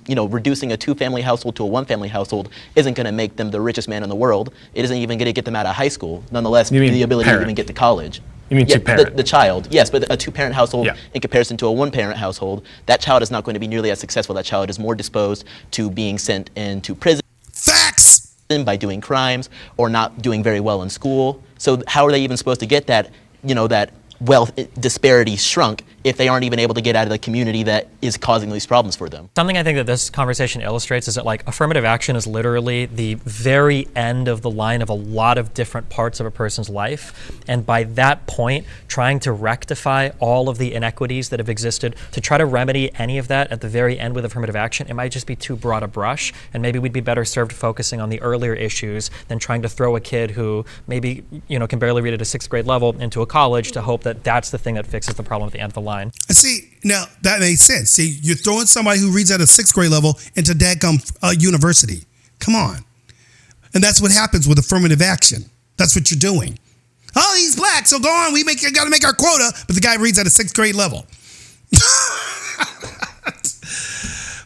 reducing a two-family household to a one-family household isn't going to make them the richest man in the world. It isn't even going to get them out of high school. Nonetheless, the ability parent? to even get to college. You mean two-parent? The child, yes, but a two-parent household Yeah. in comparison to a one-parent household, that child is not going to be nearly as successful. That child is more disposed to being sent into prison. Facts! By doing crimes or not doing very well in school. So how are they even supposed to get that, that wealth disparity shrunk if they aren't even able to get out of the community that is causing these problems for them? Something I think that this conversation illustrates is that affirmative action is literally the very end of the line of a lot of different parts of a person's life. And by that point, trying to rectify all of the inequities that have existed, to try to remedy any of that at the very end with affirmative action, it might just be too broad a brush. And maybe we'd be better served focusing on the earlier issues than trying to throw a kid who maybe, can barely read at a 6th grade level into a college to hope that that's the thing that fixes the problem at the end of the line. See, now that makes sense. See, you're throwing somebody who reads at a 6th grade level into dadgum university. Come on. And that's what happens with affirmative action. That's what you're doing. Oh, he's black, so go on. We got to make our quota, but the guy reads at a 6th grade level.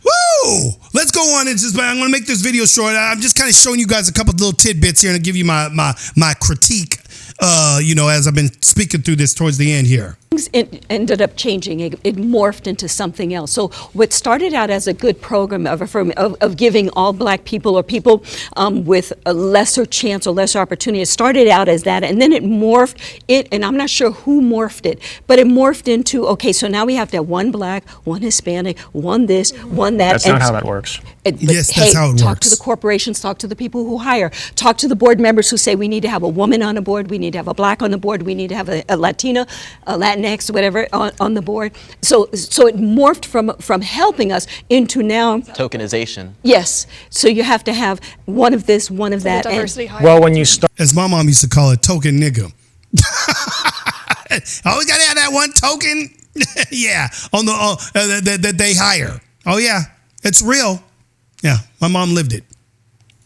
Woo! Let's go on and I'm going to make this video short. I'm just kind of showing you guys a couple little tidbits here and I'll give you my critique, as I've been speaking through this towards the end here. It ended up changing. It morphed into something else. So what started out as a good program of giving all black people or people with a lesser chance or lesser opportunity, it started out as that, and then it morphed and I'm not sure who morphed it, but it morphed into, okay, so now we have to have one black, one Hispanic, one this, one that. That's not how that works. Yes, that's how it talk works. to the corporations, talk to the people who hire, talk to the board members who say we need to have a woman on the board, we need to have a black on the board, we need to have a Latina, a Latinx, whatever on the board. So it morphed from helping us into now Tokenization. Yes. So you have to have one of this, one of that. Diversity hire. Well, when you start, As my mom used to call it, token nigga. Always got to have that one token. Yeah, on that they hire. Oh yeah, it's real. Yeah, my mom lived it.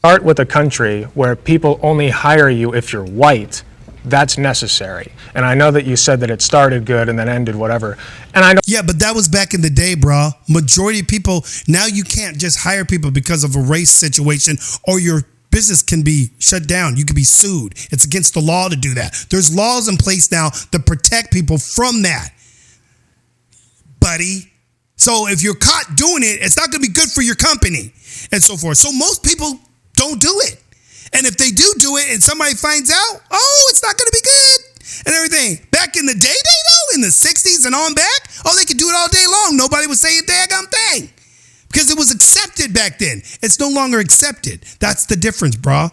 start with a country where people only hire you if you're white, that's necessary. And I know that you said that it started good and then ended whatever. And I know. Yeah, but that was back in the day, bro. Majority of people, now you can't just hire people because of a race situation or your business can be shut down. You can be sued. It's against the law to do that. There's laws in place now to protect people from that, buddy. So if you're caught doing it, it's not going to be good for your company and so forth. So most people don't do it. And if they do it and somebody finds out, oh, it's not going to be good and everything. Back in the day, though, in the 60s and on back, oh, they could do it all day long. Nobody would say a daggum thing because it was accepted back then. It's no longer accepted. That's the difference, bro. I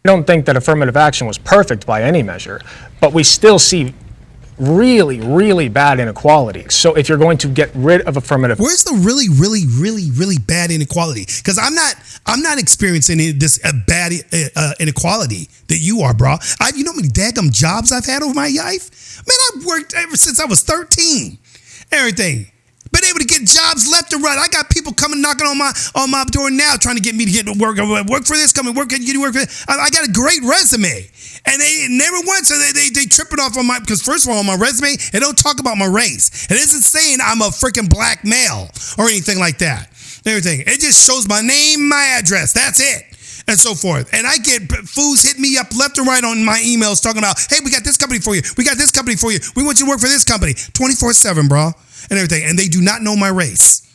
don't think that affirmative action was perfect by any measure, but we still see really, really bad inequalities. So if you're going to get rid of affirmative, where's the really bad inequality? Because I'm not experiencing this bad inequality that you are, bro. You know how many daggum jobs I've had over my life? Man, I've worked ever since I was 13. Everything. Been able to get jobs left and right. I got people coming knocking on my door now trying to get me to get to work. Work for this, come and work, get you to work for this. I got a great resume. And they never once they tripping off on because first of all, on my resume, it don't talk about my race. It isn't saying I'm a freaking black male or anything like that. Everything. It just shows my name, my address. That's it. And so forth. And I get fools hitting me up left and right on my emails talking about, hey, we got this company for you. We got this company for you. We want you to work for this company 24/7, bro. And everything. And they do not know my race.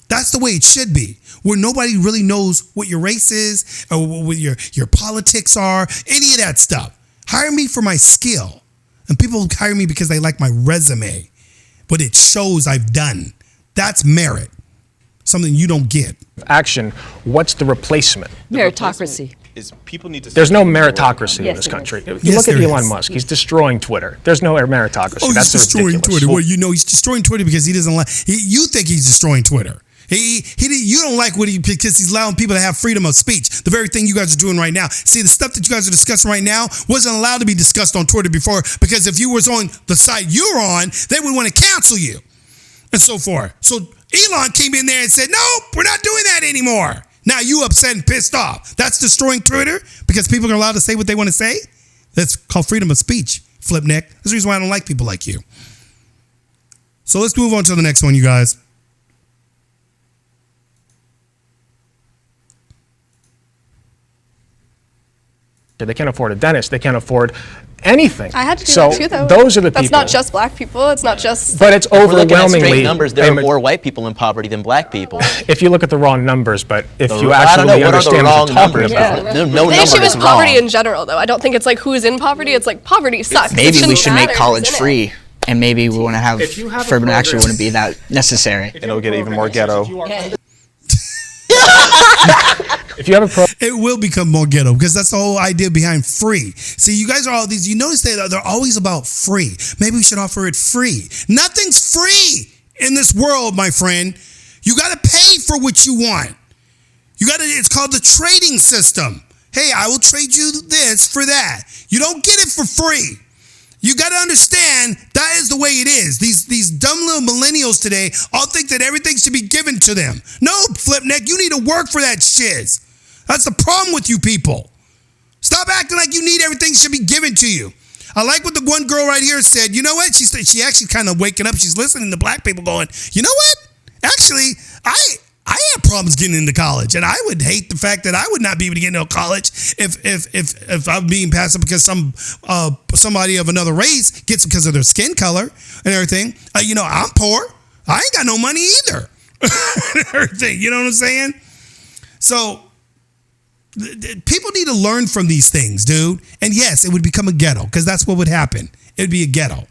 That's the way it should be. Where nobody really knows what your race is or what your politics are, any of that stuff. Hire me for my skill. And people hire me because they like my resume, but it shows I've done. That's merit, something you don't get. Action, what's the replacement? Meritocracy. Is people need to. There's no meritocracy in Yes, this there country. is. You Yes, look at there Elon is. Musk. He's destroying Twitter. There's no meritocracy. Oh, That's he's destroying ridiculous. Twitter. Well, you know, he's destroying Twitter because he doesn't like. You think he's destroying Twitter. You don't like what because he's allowing people to have freedom of speech. The very thing you guys are doing right now. See, the stuff that you guys are discussing right now wasn't allowed to be discussed on Twitter before, because if you was on the side you're on, they would want to cancel you and so forth. So Elon came in there and said, "Nope, we're not doing that anymore." Now you upset and pissed off. That's destroying Twitter because people are allowed to say what they want to say. That's called freedom of speech, Flipneck. That's the reason why I don't like people like you. So let's move on to the next one, you guys. They can't afford a dentist. They can't afford anything. I had to do so that too, though. Those are the That's people. not just black people. It's not just. But it's If we're looking at straight overwhelmingly. numbers, there are more white people in poverty than black people. If you look at the raw numbers, but if you I don't know, actually what are the understand wrong what you're talking numbers? about. No The number issue is is poverty wrong. in general, though. I don't think it's like who's in poverty. It's like poverty sucks. It Maybe we shouldn't should matter make who's college in it. free, and maybe we want to have If you have a affirmative action program- wouldn't be that necessary. And it'll get even more ghetto. If you have a pro. It will become more ghetto because that's the whole idea behind free. See, you guys are all these, you notice they're always about free. Maybe we should offer it free. Nothing's free in this world, my friend. You got to pay for what you want. It's called the trading system. Hey, I will trade you this for that. You don't get it for free. You got to understand that is the way it is. These dumb little millennials today all think that everything should be given to them. No, Flipneck, you need to work for that shiz. That's the problem with you people. Stop acting like you need everything should be given to you. I like what the one girl right here said. You know what? She actually kind of waking up. She's listening to black people going, you know what? Actually, I have problems getting into college, and I would hate the fact that I would not be able to get into college if I'm being passed up because somebody of another race gets it because of their skin color and everything. I'm poor. I ain't got no money either. Everything. You know what I'm saying? So people need to learn from these things, dude. And yes, it would become a ghetto because that's what would happen. It would be a ghetto.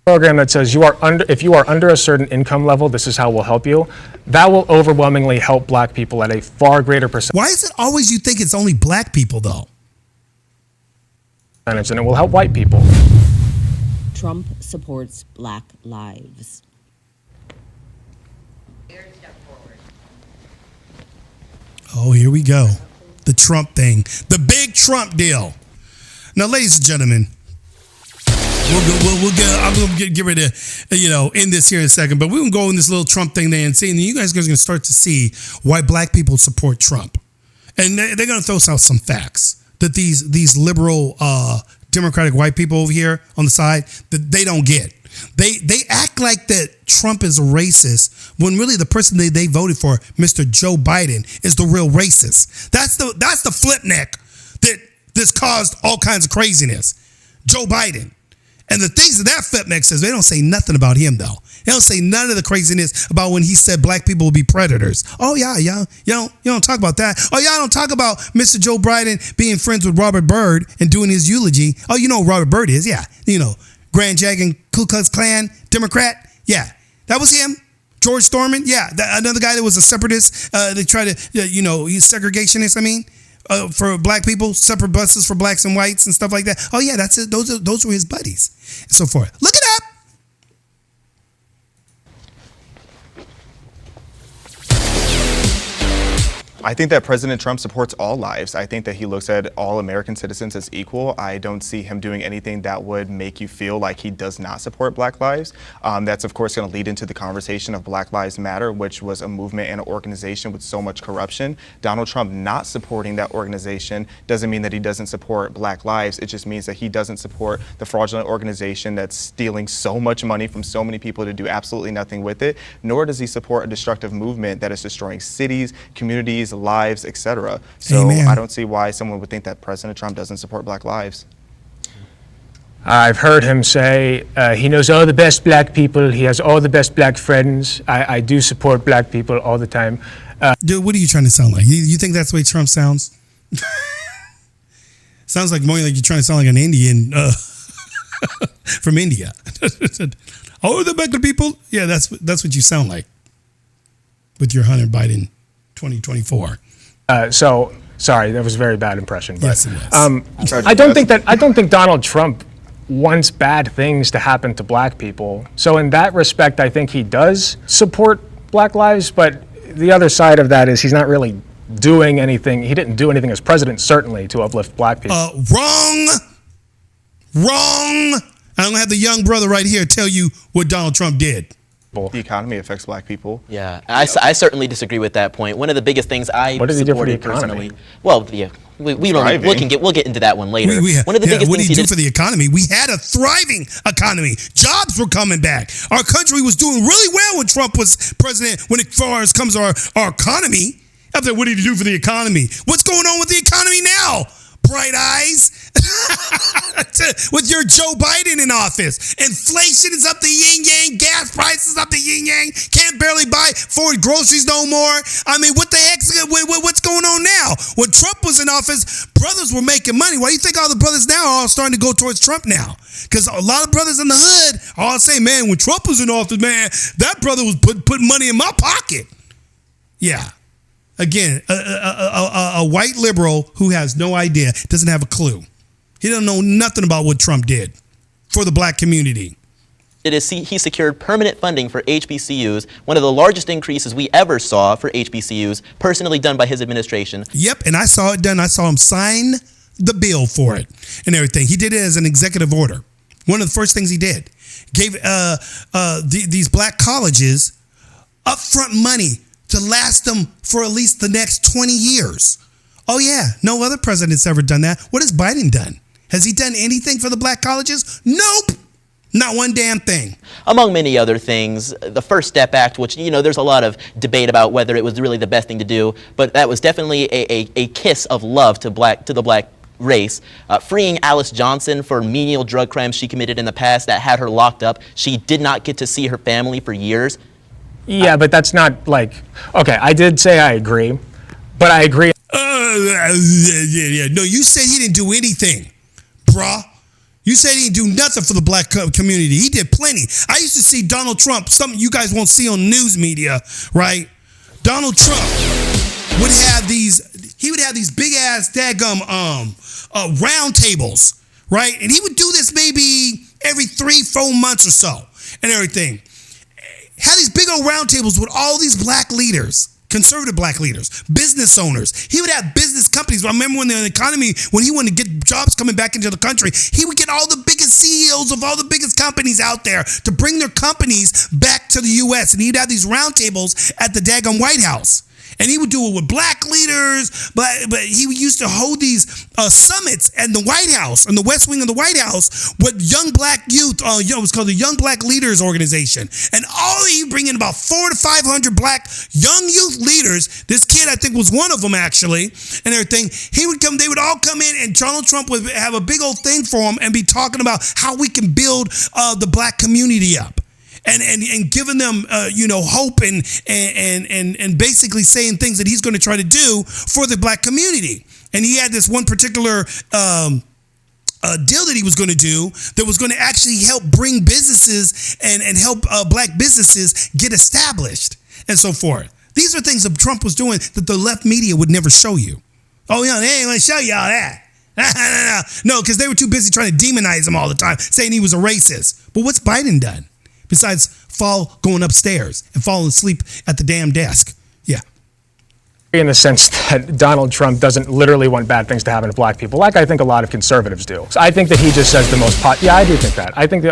Program that says if you are under a certain income level, this is how we'll help you. That will overwhelmingly help black people at a far greater percentage. Why is it always you think it's only black people though? And it will help white people. Trump supports Black lives. Oh, here we go. The Trump thing. The big Trump deal. Now, ladies and gentlemen, I'm going to get ready to, end this here in a second, but we're going to go in this little Trump thing there and see, and you guys are going to start to see why black people support Trump. And they're going to throw out some facts that these liberal Democratic white people over here on the side, that they don't get. They act like that Trump is a racist when really the person they voted for, Mr. Joe Biden, is the real racist. That's the flip neck that this caused all kinds of craziness. Joe Biden. And the things that flip neck says, they don't say nothing about him though. They don't say none of the craziness about when he said black people will be predators. Oh yeah, you don't talk about that. Oh yeah, I don't talk about Mr. Joe Biden being friends with Robert Byrd and doing his eulogy. Oh, you know who Robert Byrd is, yeah. Grand Dragon, Ku Klux Klan, Democrat. Yeah, that was him. George Thorman. Yeah, another guy that was a separatist. They tried to, he's segregationist, for black people, separate buses for blacks and whites and stuff like that. Oh, yeah, that's it. Those were his buddies and so forth. Look it up. I think that President Trump supports all lives. I think that he looks at all American citizens as equal. I don't see him doing anything that would make you feel like he does not support Black lives. That's, of course, going to lead into the conversation of Black Lives Matter, which was a movement and an organization with so much corruption. Donald Trump not supporting that organization doesn't mean that he doesn't support Black lives. It just means that he doesn't support the fraudulent organization that's stealing so much money from so many people to do absolutely nothing with it, nor does he support a destructive movement that is destroying cities, communities, lives, etc. So Amen. I don't see why someone would think that President Trump doesn't support Black lives. I've heard him say he knows all the best black people. He has all the best black friends. I do support black people all the time. Dude, what are you trying to sound like? You think that's the way Trump sounds? Sounds like more like you're trying to sound like an Indian. from India. Oh, the Beckley people. Yeah, that's what you sound like with your Hunter Biden 2024. So sorry, that was a very bad impression. But, yes, it was. I don't think Donald Trump wants bad things to happen to black people. So in that respect, I think he does support Black lives. But the other side of that is he's not really doing anything. He didn't do anything as president, certainly, to uplift black people. Wrong. I'm going to have the young brother right here tell you what Donald Trump did. The economy affects black people. Yeah, I certainly disagree with that point. One of the biggest things I supported personally. Well, yeah, we'll get into that one later. One of the biggest what did things he do for the economy? We had a thriving economy. Jobs were coming back. Our country was doing really well when Trump was president. When as far as comes our economy, after what did he do for the economy? What's going on with the economy now? Bright eyes. With your Joe Biden in office. Inflation is up the yin-yang. Gas prices up the yin-yang. Can't barely buy Ford groceries no more. I mean, what the heck's what's going on now? When Trump was in office, brothers were making money. Why do you think all the brothers now are all starting to go towards Trump now? Because a lot of brothers in the hood are all saying, man, when Trump was in office, man, that brother was putting money in my pocket. Yeah. Again, a white liberal who has no idea, doesn't have a clue. He doesn't know nothing about what Trump did for the black community. He secured permanent funding for HBCUs, one of the largest increases we ever saw for HBCUs, personally done by his administration. Yep, and I saw it done. I saw him sign the bill for it and everything. He did it as an executive order. One of the first things he did. Gave these black colleges upfront money to last them for at least the next 20 years. Oh yeah, no other president's ever done that. What has Biden done? Has he done anything for the black colleges? Nope. Not one damn thing. Among many other things, the First Step Act, which, there's a lot of debate about whether it was really the best thing to do, but that was definitely a kiss of love to the black race. Freeing Alice Johnson for menial drug crimes she committed in the past that had her locked up. She did not get to see her family for years. Yeah, but that's not like, okay, I did say I agree, but I agree. No, you said he didn't do anything, bruh. You said he didn't do nothing for the black community. He did plenty. I used to see Donald Trump, something you guys won't see on news media, right? Donald Trump would have these big ass daggum round tables, right? And he would do this maybe every 3-4 months or so and everything. Had these big old round tables with all these black leaders, conservative black leaders, business owners. He would have business companies. I remember when the economy, when he wanted to get jobs coming back into the country, he would get all the biggest CEOs of all the biggest companies out there to bring their companies back to the U.S. And he'd have these round tables at the daggone White House. And he would do it with black leaders, but he used to hold these summits at the White House, in the West Wing of the White House, with young black youth. It was called the Young Black Leaders Organization. And he would bring in about 400 to 500 black young youth leaders. This kid, I think, was one of them, actually, and everything. They would all come in, and Donald Trump would have a big old thing for them and be talking about how we can build the black community up. And giving them, hope and basically saying things that he's going to try to do for the black community. And he had this one particular deal that he was going to do that was going to actually help bring businesses and help black businesses get established and so forth. These are things that Trump was doing that the left media would never show you. Oh, yeah, they ain't going to show you all that. No, because they were too busy trying to demonize him all the time, saying he was a racist. But what's Biden done? Besides going upstairs and falling asleep at the damn desk. Yeah. In the sense that Donald Trump doesn't literally want bad things to happen to black people, like I think a lot of conservatives do. So I think that he just says the most I do think that. I think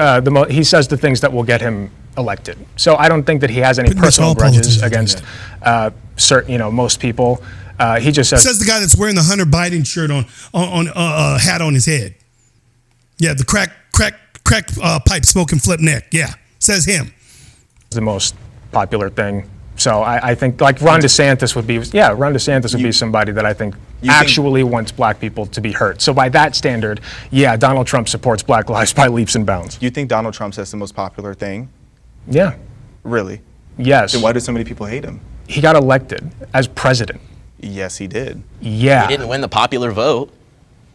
he says the things that will get him elected. So I don't think that he has any personal grudges against most people. He just says the guy that's wearing the Hunter Biden shirt on hat on his head. Yeah, the crack pipe smoking flip neck. Yeah. Says him. The most popular thing. So I think like Ron DeSantis would be somebody that I think actually wants black people to be hurt. So by that standard, yeah, Donald Trump supports black lives by leaps and bounds. You think Donald Trump says the most popular thing? Yeah. Really? Yes. Then why do so many people hate him? He got elected as president. Yes, he did. Yeah. He didn't win the popular vote.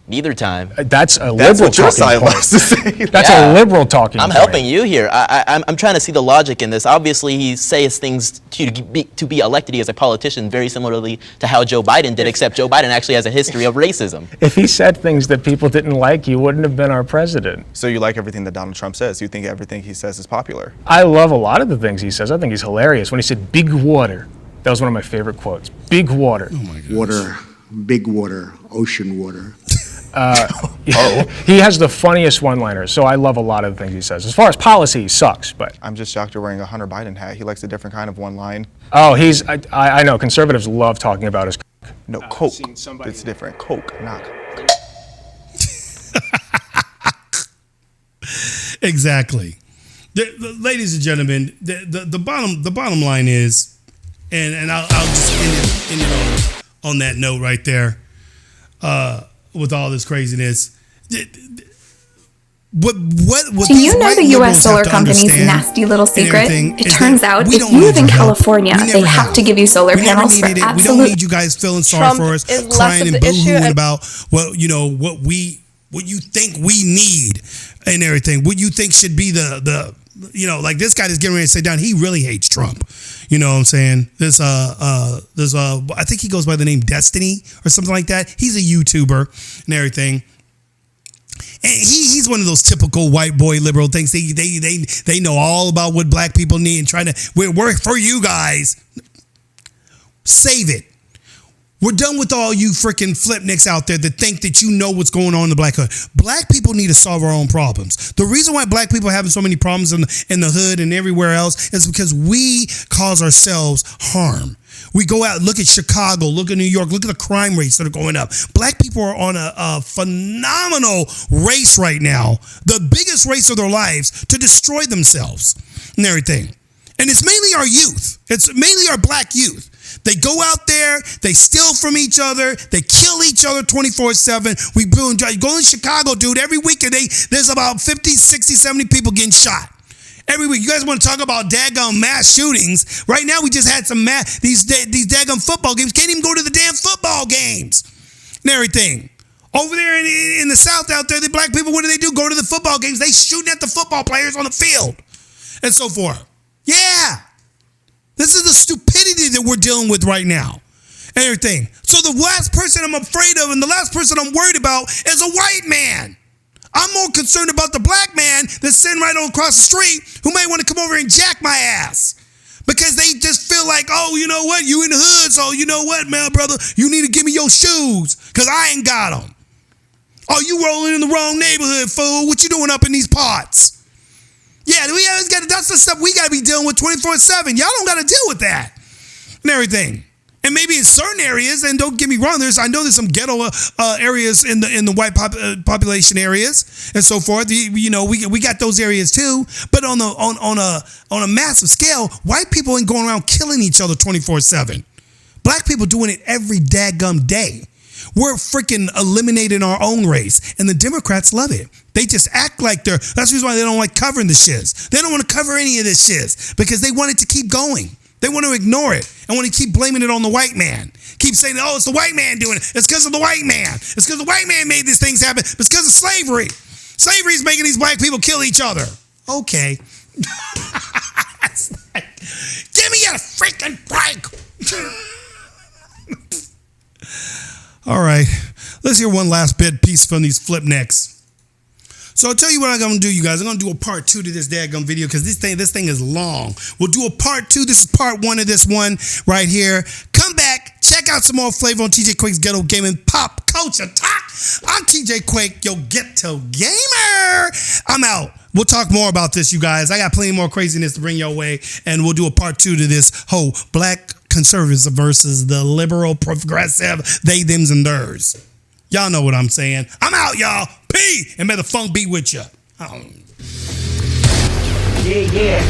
Neither time. That's a That's liberal what your talking side point. likes to say. That's a liberal talking I'm point. helping you here. I'm trying to see the logic in this. Obviously, he says things to be elected as a politician very similarly to how Joe Biden did, except Joe Biden actually has a history of racism. If he said things that people didn't like, he wouldn't have been our president. So you like everything that Donald Trump says? You think everything he says is popular? I love a lot of the things he says. I think he's hilarious. When he said big water, that was one of my favorite quotes. Big water. Oh my gosh. Water, big water, ocean water. He has the funniest one-liners, so I love a lot of the things he says. As far as policy, he sucks, but... I'm just shocked you're wearing a Hunter Biden hat. He likes a different kind of one line. Oh, I know, conservatives love talking about his coke. No, Coke. It's different. Coke, not Coke. Exactly. Ladies and gentlemen, the bottom line is, and I'll just end it on that note right there. With all this craziness, what do you know the U.S. solar company's nasty little secret? It turns out if you live in California, they have to give you solar panels for absolute. We don't need you guys feeling sorry for us, crying and boo-hooing about what you think we need and everything. What you think should be the like this guy that's getting ready to sit down. He really hates Trump. You know what I'm saying? There's I think he goes by the name Destiny or something like that. He's a YouTuber and everything. And he's one of those typical white boy liberal things. They know all about what black people need and trying to work for you guys. Save it. We're done with all you freaking flipnicks out there that think that you know what's going on in the black hood. Black people need to solve our own problems. The reason why black people are having so many problems in the hood and everywhere else is because we cause ourselves harm. We go out, look at Chicago, look at New York, look at the crime rates that are going up. Black people are on a phenomenal race right now, the biggest race of their lives to destroy themselves and everything. And it's mainly our youth. It's mainly our black youth. They go out there, they steal from each other, they kill each other 24/7. We go in Chicago, dude, every weekend there's about 50, 60, 70 people getting shot. Every week. You guys want to talk about daggone mass shootings? Right now we just had some these daggone football games. Can't even go to the damn football games and everything. Over there in the South out there, the black people, what do? Go to the football games. They shooting at the football players on the field and so forth. Yeah. This is the stupidity that we're dealing with right now and everything. So the last person I'm afraid of and the last person I'm worried about is a white man. I'm more concerned about the black man that's sitting right across the street who may want to come over and jack my ass because they just feel like, oh, you know what? You in the hood, so you know what, man, brother? You need to give me your shoes because I ain't got them. Oh, you rolling in the wrong neighborhood, fool. What you doing up in these parts? Yeah, that's the stuff we got to be dealing with 24/7. Y'all don't got to deal with that and everything. And maybe in certain areas, and don't get me wrong, I know there's some ghetto areas in the white population areas and so forth. We got those areas too. But on a massive scale, white people ain't going around killing each other 24/7. Black people doing it every daggum day. We're freaking eliminating our own race, and the Democrats love it. They just act like that's the reason why they don't like covering the shiz. They don't want to cover any of this shiz because they want it to keep going. They want to ignore it and want to keep blaming it on the white man. Keep saying, oh, it's the white man doing it. It's because of the white man. It's because the white man made these things happen. It's because of slavery. Slavery is making these black people kill each other. Okay. Give me a freaking break. All right, let's hear one last piece from these flip necks. So I'll tell you what I'm going to do, you guys. I'm going to do a part 2 to this daggum video because this thing is long. We'll do a part 2. This is part 1 of this one right here. Come back, check out some more flavor on TJ Quake's Ghetto Gaming Pop Culture Talk. I'm TJ Quake, your ghetto gamer. I'm out. We'll talk more about this, you guys. I got plenty more craziness to bring your way, and we'll do a part 2 to this whole black conservatives versus the liberal progressive they, thems, and theirs. Y'all know what I'm saying. I'm out, y'all. P, and may the funk be with you. Yeah.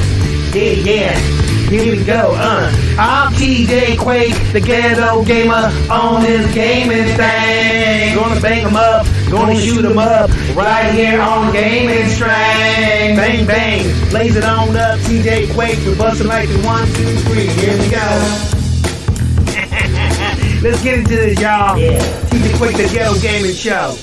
Here we go, I'm TJ Quake, the ghetto gamer, on this gaming thing. Gonna bang 'em up, gonna shoot 'em up, right here on Gaming Strang. Bang, bang, blaze it on up, TJ Quake, we're busting like the 1, 2, 3, here we go. Let's get into this, y'all. Yeah. TJ Quake, the ghetto gaming show.